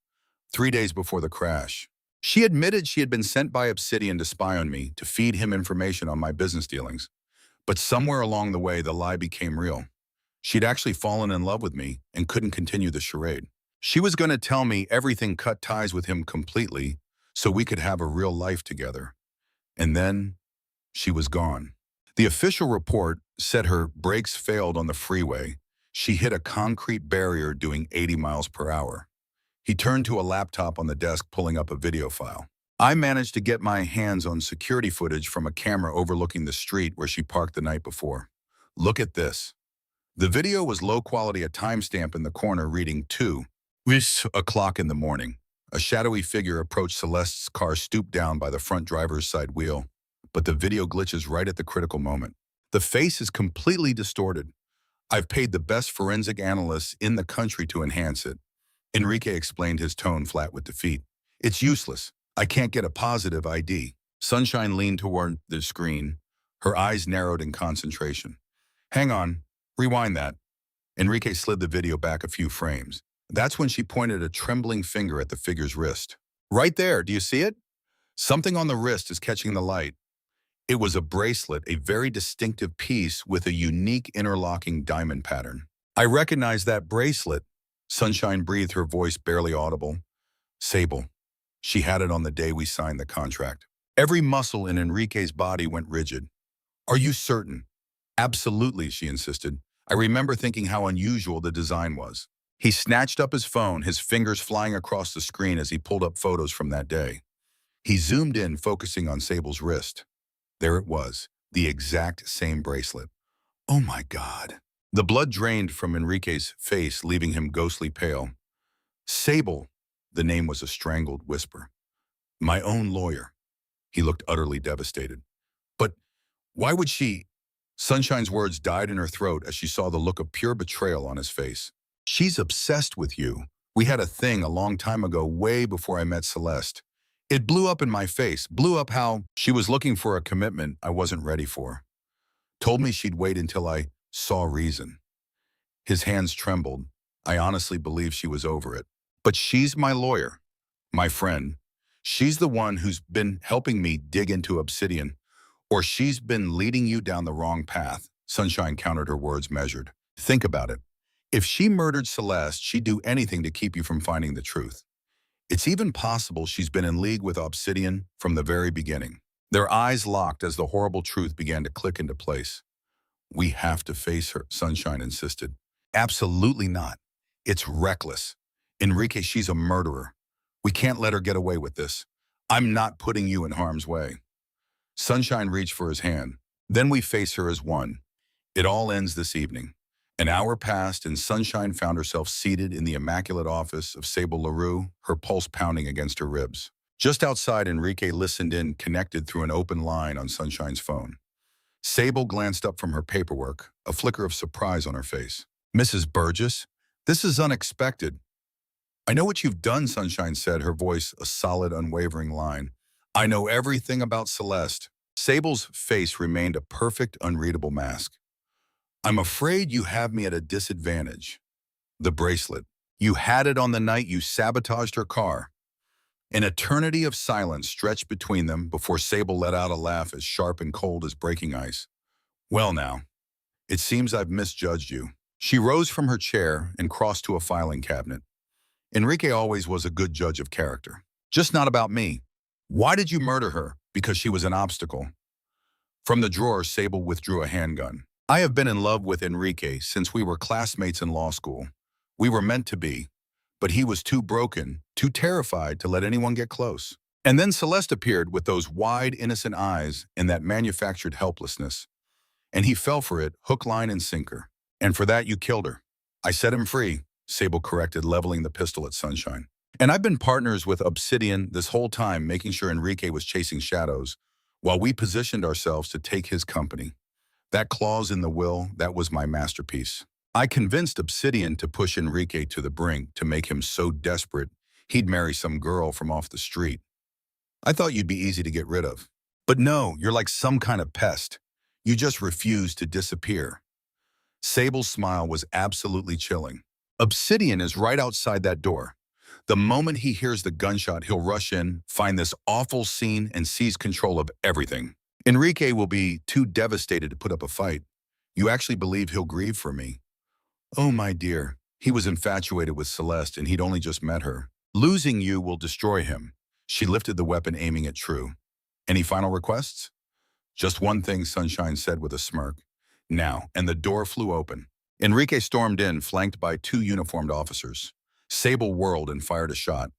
3 days before the crash. She admitted she had been sent by Obsidian to spy on me, to feed him information on my business dealings. But somewhere along the way, the lie became real. She'd actually fallen in love with me and couldn't continue the charade. She was going to tell me everything, cut ties with him completely so we could have a real life together. And then she was gone. The official report said her brakes failed on the freeway. She hit a concrete barrier doing 80 miles per hour. He turned to a laptop on the desk, pulling up a video file. I managed to get my hands on security footage from a camera overlooking the street where she parked the night before. Look at this. The video was low quality, a timestamp in the corner reading 2:00 in the morning. A shadowy figure approached Celeste's car, stooped down by the front driver's side wheel. But the video glitches right at the critical moment. The face is completely distorted. I've paid the best forensic analysts in the country to enhance it. Enrique explained, his tone flat with defeat. It's useless. I can't get a positive ID. Sunshine leaned toward the screen, her eyes narrowed in concentration. Hang on. Rewind that. Enrique slid the video back a few frames. That's when she pointed a trembling finger at the figure's wrist. Right there, do you see it? Something on the wrist is catching the light. It was a bracelet, a very distinctive piece with a unique interlocking diamond pattern. I recognize that bracelet. Sunshine breathed, her voice barely audible. Sable. She had it on the day we signed the contract. Every muscle in Enrique's body went rigid. Are you certain? Absolutely, she insisted. I remember thinking how unusual the design was. He snatched up his phone, his fingers flying across the screen as he pulled up photos from that day. He zoomed in, focusing on Sable's wrist. There it was, the exact same bracelet. Oh my God. The blood drained from Enrique's face, leaving him ghostly pale. Sable, the name was a strangled whisper. My own lawyer. He looked utterly devastated. But why would she? Sunshine's words died in her throat as she saw the look of pure betrayal on his face. She's obsessed with you. We had a thing a long time ago, way before I met Celeste. It blew up in my face, blew up how she was looking for a commitment I wasn't ready for. Told me she'd wait until I saw reason. His hands trembled. I honestly believe she was over it. But she's my lawyer, my friend. She's the one who's been helping me dig into Obsidian. Or she's been leading you down the wrong path. Sunshine countered, her words measured. Think about it. If she murdered Celeste, she'd do anything to keep you from finding the truth. It's even possible she's been in league with Obsidian from the very beginning. Their eyes locked as the horrible truth began to click into place. We have to face her, Sunshine insisted. Absolutely not. It's reckless. Enrique, she's a murderer. We can't let her get away with this. I'm not putting you in harm's way. Sunshine reached for his hand. Then we face her as one. It all ends this evening. An hour passed and Sunshine found herself seated in the immaculate office of Sable LaRue, her pulse pounding against her ribs. Just outside, Enrique listened in, connected through an open line on Sunshine's phone. Sable glanced up from her paperwork, a flicker of surprise on her face. Mrs. Burgess, this is unexpected. I know what you've done, Sunshine said, her voice a solid, unwavering line. I know everything about Celeste. Sable's face remained a perfect, unreadable mask. I'm afraid you have me at a disadvantage. The bracelet. You had it on the night you sabotaged her car. An eternity of silence stretched between them before Sable let out a laugh as sharp and cold as breaking ice. Well now, it seems I've misjudged you. She rose from her chair and crossed to a filing cabinet. Enrique always was a good judge of character. Just not about me. Why did you murder her? Because she was an obstacle. From the drawer, Sable withdrew a handgun. I have been in love with Enrique since we were classmates in law school. We were meant to be, but he was too broken, too terrified to let anyone get close. And then Celeste appeared with those wide, innocent eyes and that manufactured helplessness. And he fell for it, hook, line, and sinker. And for that, you killed her. I set him free, Sable corrected, leveling the pistol at Sunshine. And I've been partners with Obsidian this whole time, making sure Enrique was chasing shadows, while we positioned ourselves to take his company. That clause in the will, that was my masterpiece. I convinced Obsidian to push Enrique to the brink, to make him so desperate he'd marry some girl from off the street. I thought you'd be easy to get rid of. But no, you're like some kind of pest. You just refuse to disappear. Sable's smile was absolutely chilling. Obsidian is right outside that door. The moment he hears the gunshot, he'll rush in, find this awful scene, and seize control of everything. Enrique will be too devastated to put up a fight. You actually believe he'll grieve for me? Oh, my dear. He was infatuated with Celeste, and he'd only just met her. Losing you will destroy him. She lifted the weapon, aiming at True. Any final requests? Just one thing, Sunshine said with a smirk. Now, and the door flew open. Enrique stormed in, flanked by two uniformed officers. Sable whirled and fired a shot.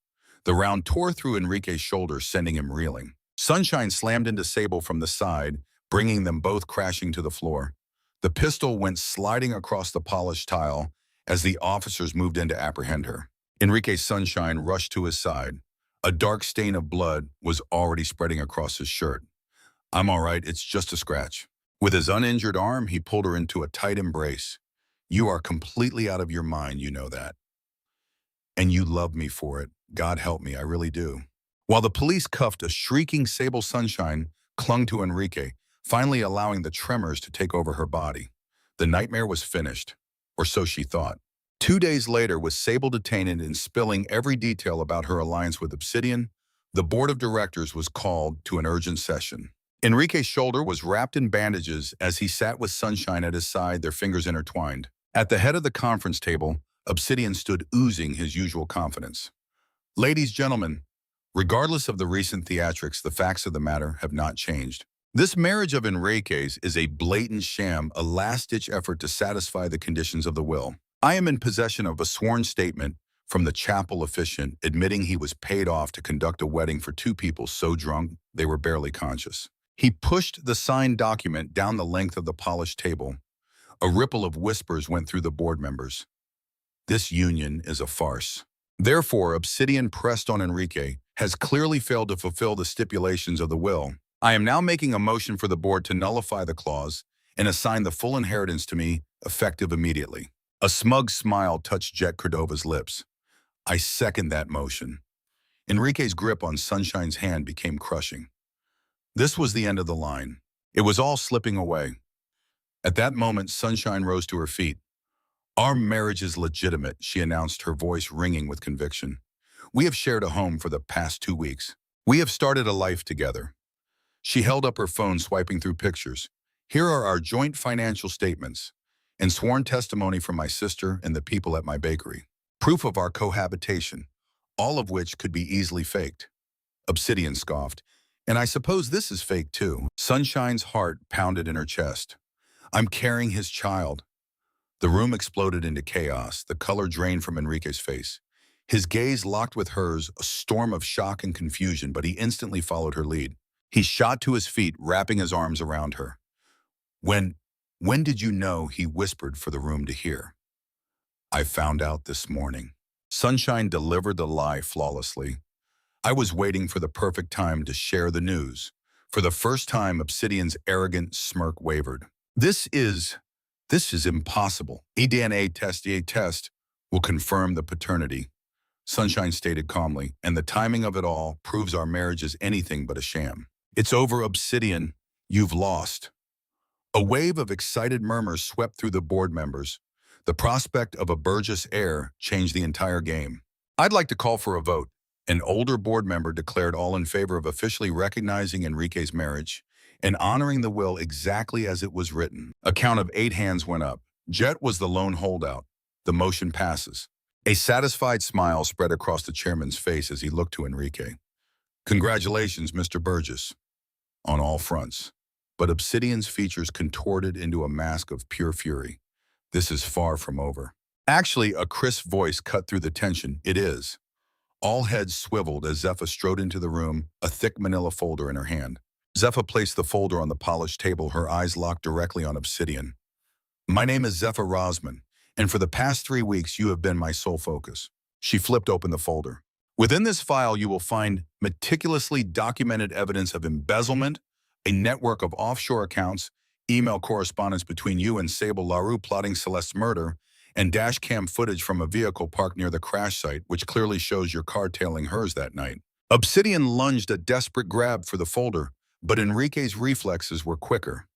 The round tore through Enrique's shoulder, sending him reeling. Sunshine slammed into Sable from the side, bringing them both crashing to the floor. The pistol went sliding across the polished tile as the officers moved in to apprehend her. Enrique's Sunshine rushed to his side. A dark stain of blood was already spreading across his shirt. I'm all right, it's just a scratch. With his uninjured arm, he pulled her into a tight embrace. You are completely out of your mind, you know that. And you love me for it. God help me, I really do. While the police cuffed, a shrieking Sable Sunshine clung to Enrique, finally allowing the tremors to take over her body. The nightmare was finished. or so she thought. 2 days later, with Sable detained and spilling every detail about her alliance with Obsidian, the board of directors was called to an urgent session. Enrique's shoulder was wrapped in bandages as he sat with Sunshine at his side, their fingers intertwined. At the head of the conference table, Obsidian stood oozing his usual confidence. Ladies, gentlemen, regardless of the recent theatrics, the facts of the matter have not changed. This marriage of Enrique's is a blatant sham, a last-ditch effort to satisfy the conditions of the will. I am in possession of a sworn statement from the chapel officiant admitting he was paid off to conduct a wedding for two people so drunk they were barely conscious. He pushed the signed document down the length of the polished table. A ripple of whispers went through the board members. This union is a farce. Therefore, Obsidian pressed on Enrique, has clearly failed to fulfill the stipulations of the will. I am now making a motion for the board to nullify the clause and assign the full inheritance to me, effective immediately. A smug smile touched Jet Cordova's lips. I second that motion. Enrique's grip on Sunshine's hand became crushing. This was the end of the line. It was all slipping away. At that moment, Sunshine rose to her feet. Our marriage is legitimate, she announced, her voice ringing with conviction. We have shared a home for the past 2 weeks. We have started a life together. She held up her phone, swiping through pictures. Here are our joint financial statements and sworn testimony from my sister and the people at my bakery. Proof of our cohabitation, all of which could be easily faked. Obsidian scoffed. And I suppose this is fake too. Sunshine's heart pounded in her chest. I'm carrying his child. The room exploded into chaos, the color drained from Enrique's face. His gaze locked with hers, a storm of shock and confusion, but he instantly followed her lead. He shot to his feet, wrapping his arms around her. When did you know? He whispered for the room to hear. I found out this morning. Sunshine delivered the lie flawlessly. I was waiting for the perfect time to share the news. For the first time, Obsidian's arrogant smirk wavered. This is impossible. A DNA test will confirm the paternity, Sunshine stated calmly, and the timing of it all proves our marriage is anything but a sham. It's over, Obsidian. You've lost. A wave of excited murmurs swept through the board members. The prospect of a Burgess heir changed the entire game. I'd like to call for a vote. An older board member declared all in favor of officially recognizing Enrique's marriage and honoring the will exactly as it was written. A count of 8 hands went up. Jet was the lone holdout. The motion passes. A satisfied smile spread across the chairman's face as he looked to Enrique. Congratulations, Mr. Burgess. On all fronts. But Obsidian's features contorted into a mask of pure fury. This is far from over. Actually, a crisp voice cut through the tension. It is. All heads swiveled as Zephyr strode into the room, a thick manila folder in her hand. Zephyr placed the folder on the polished table, her eyes locked directly on Obsidian. My name is Zephyr Rosman, and for the past 3 weeks you have been my sole focus. She flipped open the folder. Within this file you will find meticulously documented evidence of embezzlement, a network of offshore accounts, email correspondence between you and Sable LaRue plotting Celeste's murder, and dashcam footage from a vehicle parked near the crash site, which clearly shows your car tailing hers that night. Obsidian lunged a desperate grab for the folder, but Enrique's reflexes were quicker.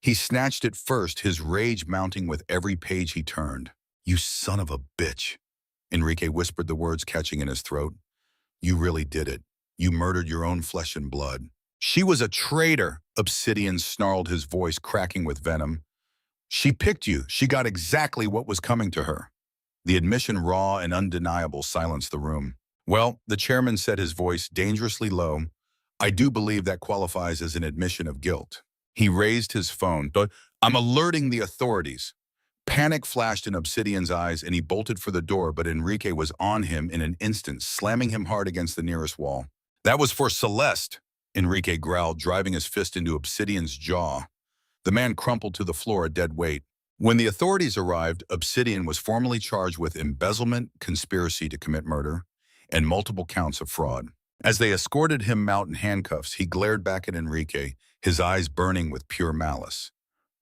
He snatched it first, his rage mounting with every page he turned. You son of a bitch. Enrique whispered, the words catching in his throat. You really did it. You murdered your own flesh and blood. She was a traitor, Obsidian snarled, his voice cracking with venom. She picked you. She got exactly what was coming to her. The admission, raw and undeniable, silenced the room. Well, the chairman said, his voice dangerously low, I do believe that qualifies as an admission of guilt. He raised his phone. I'm alerting the authorities. Panic flashed in Obsidian's eyes and he bolted for the door, but Enrique was on him in an instant, slamming him hard against the nearest wall. That was for Celeste, Enrique growled, driving his fist into Obsidian's jaw. The man crumpled to the floor, a dead weight. When the authorities arrived, Obsidian was formally charged with embezzlement, conspiracy to commit murder, and multiple counts of fraud. As they escorted him out in handcuffs, he glared back at Enrique, his eyes burning with pure malice.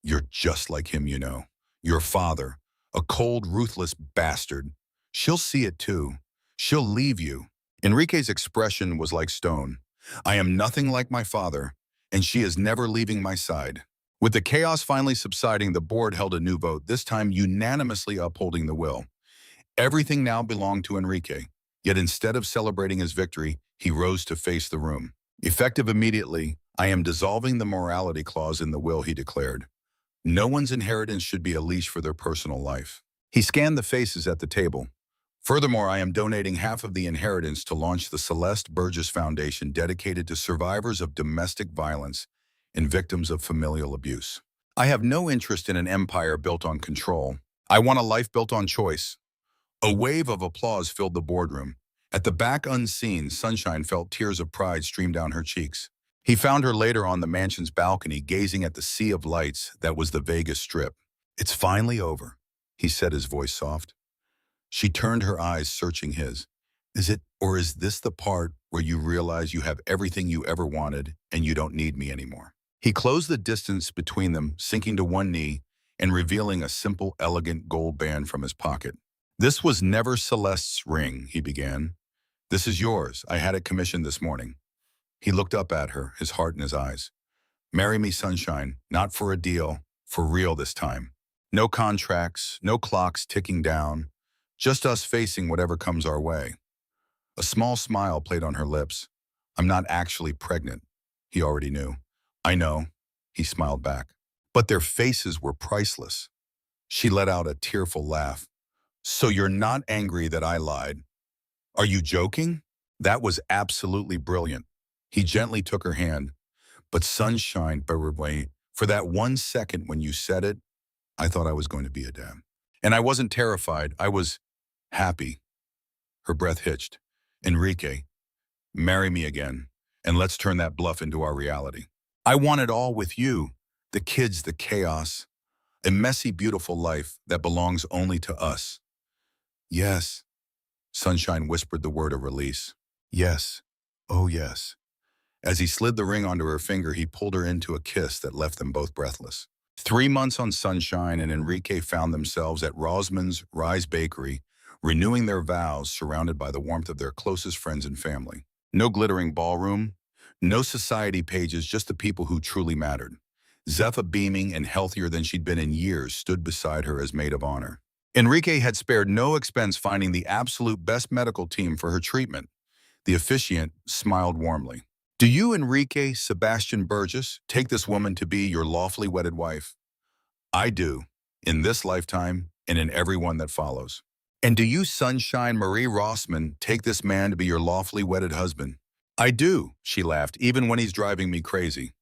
You're just like him, you know. Your father, a cold, ruthless bastard. She'll see it too. She'll leave you. Enrique's expression was like stone. I am nothing like my father, and she is never leaving my side. With the chaos finally subsiding, the board held a new vote, this time unanimously upholding the will. Everything now belonged to Enrique. Yet instead of celebrating his victory, he rose to face the room. Effective immediately, I am dissolving the morality clause in the will, he declared. No one's inheritance should be a leash for their personal life. He scanned the faces at the table. Furthermore, I am donating half of the inheritance to launch the Celeste Burgess Foundation dedicated to survivors of domestic violence and victims of familial abuse. I have no interest in an empire built on control. I want a life built on choice. A wave of applause filled the boardroom. At the back, unseen, Sunshine felt tears of pride stream down her cheeks. He found her later on the mansion's balcony, gazing at the sea of lights that was the Vegas Strip. "It's finally over," he said, his voice soft. She turned her eyes, searching his. Is this the part where you realize you have everything you ever wanted and you don't need me anymore?" He closed the distance between them, sinking to one knee and revealing a simple, elegant gold band from his pocket. "This was never Celeste's ring," he began. "This is yours. I had it commissioned this morning." He looked up at her, his heart in his eyes. "Marry me, Sunshine, not for a deal, for real this time. No contracts, no clocks ticking down, just us facing whatever comes our way." A small smile played on her lips. "I'm not actually pregnant," he already knew. "I know," he smiled back. But their faces were priceless. She let out a tearful laugh. "So you're not angry that I lied? Are you joking?" That was absolutely brilliant. He gently took her hand. "But Sunshine, for that 1 second when you said it, I thought I was going to be a dad. And I wasn't terrified. I was happy." Her breath hitched. "Enrique, marry me again, and let's turn that bluff into our reality. I want it all with you. The kids, the chaos, a messy, beautiful life that belongs only to us." "Yes," Sunshine whispered the word of release. "Yes. Oh, yes." As he slid the ring onto her finger, he pulled her into a kiss that left them both breathless. 3 months on Sunshine and Enrique found themselves at Rosman's Rise Bakery, renewing their vows surrounded by the warmth of their closest friends and family. No glittering ballroom, no society pages, just the people who truly mattered. Zepha, beaming and healthier than she'd been in years, stood beside her as maid of honor. Enrique had spared no expense finding the absolute best medical team for her treatment. The officiant smiled warmly. "Do you, Enrique Sebastian Burgess, take this woman to be your lawfully wedded wife?" "I do, in this lifetime and in every one that follows." "And do you, Sunshine Marie Rossman, take this man to be your lawfully wedded husband?" "I do," she laughed, "even when he's driving me crazy."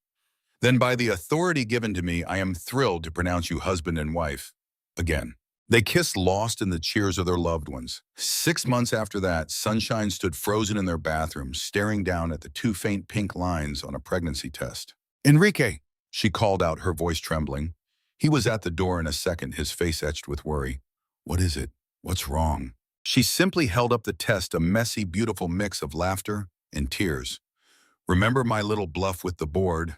"Then by the authority given to me, I am thrilled to pronounce you husband and wife." Again. They kissed, lost in the cheers of their loved ones. 6 months after that, Sunshine stood frozen in their bathroom, staring down at the 2 faint pink lines on a pregnancy test. "Enrique," she called out, her voice trembling. He was at the door in a second, his face etched with worry. "What is it? What's wrong?" She simply held up the test, a messy, beautiful mix of laughter and tears. "Remember my little bluff with the board?"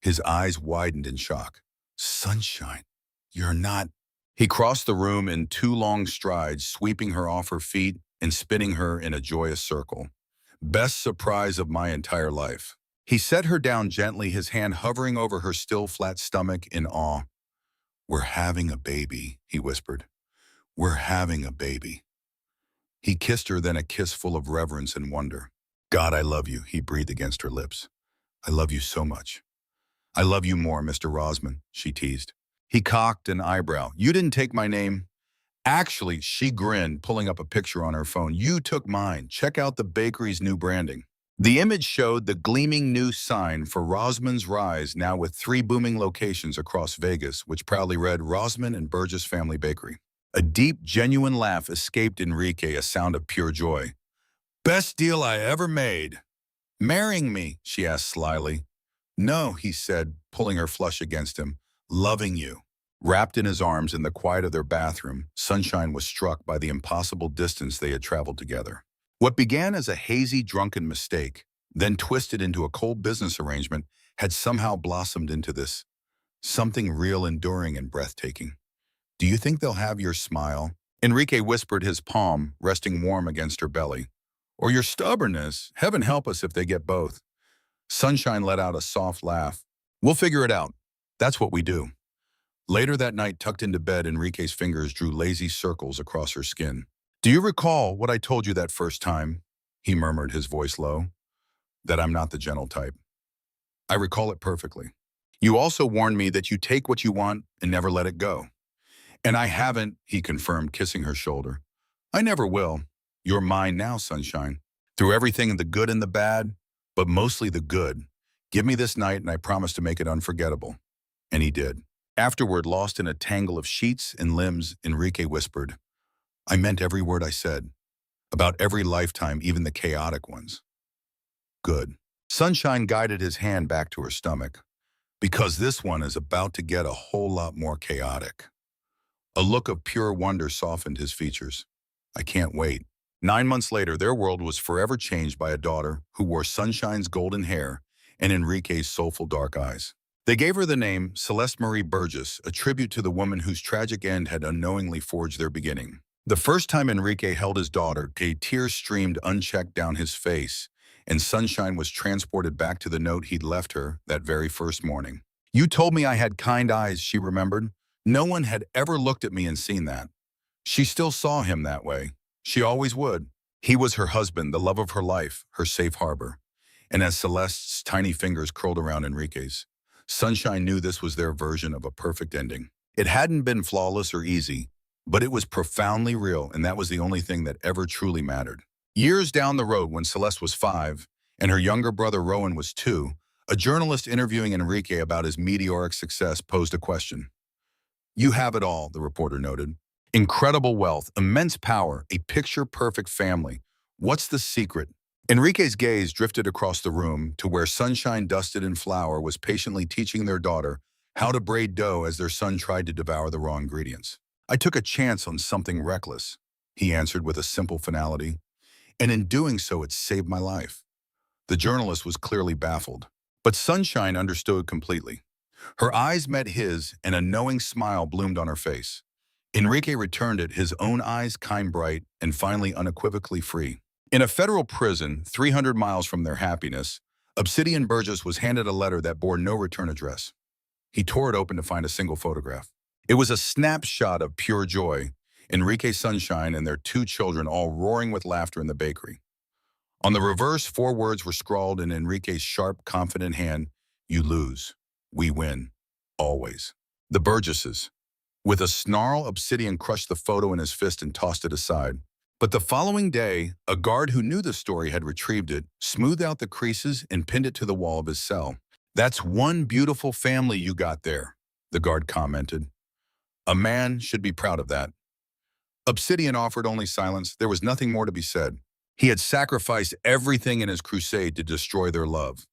His eyes widened in shock. "Sunshine, you're not..." He crossed the room in 2 long strides, sweeping her off her feet and spinning her in a joyous circle. "Best surprise of my entire life." He set her down gently, his hand hovering over her still flat stomach in awe. "We're having a baby," he whispered. "We're having a baby." He kissed her, then a kiss full of reverence and wonder. "God, I love you," he breathed against her lips. "I love you so much." "I love you more, Mr. Rosman," she teased. He cocked an eyebrow. "You didn't take my name." "Actually," she grinned, pulling up a picture on her phone. "You took mine. Check out the bakery's new branding." The image showed the gleaming new sign for Rosman's Rise, now with 3 booming locations across Vegas, which proudly read Rosman and Burgess Family Bakery. A deep, genuine laugh escaped Enrique, a sound of pure joy. "Best deal I ever made." "Marrying me?" she asked slyly. "No," he said, pulling her flush against him. "Loving you." Wrapped in his arms in the quiet of their bathroom, Sunshine was struck by the impossible distance they had traveled together. What began as a hazy, drunken mistake, then twisted into a cold business arrangement, had somehow blossomed into this. Something real, enduring, and breathtaking. "Do you think they'll have your smile?" Enrique whispered, his palm resting warm against her belly. "Or your stubbornness? Heaven help us if they get both." Sunshine let out a soft laugh. "We'll figure it out." That's what we do. Later that night, tucked into bed, Enrique's fingers drew lazy circles across her skin. Do you recall what I told you that first time? He murmured, his voice low. That I'm not the gentle type. I recall it perfectly. You also warned me that you take what you want and never let it go. And I haven't, he confirmed, kissing her shoulder. I never will. You're mine now, sunshine. Through everything, the good and the bad, but mostly the good. Give me this night and I promise to make it unforgettable. And he did. Afterward, lost in a tangle of sheets and limbs, Enrique whispered, I meant every word I said. About every lifetime, even the chaotic ones. Good. Sunshine guided his hand back to her stomach. Because this one is about to get a whole lot more chaotic. A look of pure wonder softened his features. I can't wait. 9 months later, their world was forever changed by a daughter who wore Sunshine's golden hair and Enrique's soulful dark eyes. They gave her the name Celeste Marie Burgess, a tribute to the woman whose tragic end had unknowingly forged their beginning. The first time Enrique held his daughter, a tear streamed unchecked down his face, and Sunshine was transported back to the note he'd left her that very first morning. You told me I had kind eyes, she remembered. No one had ever looked at me and seen that. She still saw him that way. She always would. He was her husband, the love of her life, her safe harbor. And as Celeste's tiny fingers curled around Enrique's, Sunshine knew this was their version of a perfect ending. It hadn't been flawless or easy, but it was profoundly real, and that was the only thing that ever truly mattered. Years down the road, when Celeste was 5 and her younger brother Rowan was 2, a journalist interviewing Enrique about his meteoric success posed a question. You have it all, the reporter noted. Incredible wealth, immense power, a picture-perfect family. What's the secret? Enrique's gaze drifted across the room to where Sunshine, dusted in flour, was patiently teaching their daughter how to braid dough as their son tried to devour the raw ingredients. I took a chance on something reckless, he answered with a simple finality, and in doing so, it saved my life. The journalist was clearly baffled, but Sunshine understood completely. Her eyes met his, and a knowing smile bloomed on her face. Enrique returned it, his own eyes kind bright and finally unequivocally free. In a federal prison, 300 miles from their happiness, Obsidian Burgess was handed a letter that bore no return address. He tore it open to find a single photograph. It was a snapshot of pure joy, Enrique, Sunshine, and their 2 children all roaring with laughter in the bakery. On the reverse, 4 words were scrawled in Enrique's sharp, confident hand, You lose. We win. Always. The Burgesses. With a snarl, Obsidian crushed the photo in his fist and tossed it aside. But the following day, a guard who knew the story had retrieved it, smoothed out the creases, and pinned it to the wall of his cell. That's one beautiful family you got there, the guard commented. A man should be proud of that. Obsidian offered only silence. There was nothing more to be said. He had sacrificed everything in his crusade to destroy their love.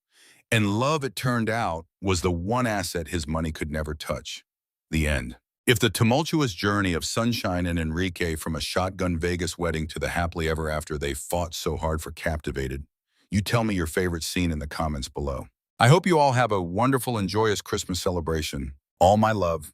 And love, it turned out, was the one asset his money could never touch. The end. If the tumultuous journey of Sunshine and Enrique from a shotgun Vegas wedding to the happily ever after they fought so hard for captivated, you tell me your favorite scene in the comments below. I hope you all have a wonderful and joyous Christmas celebration. All my love.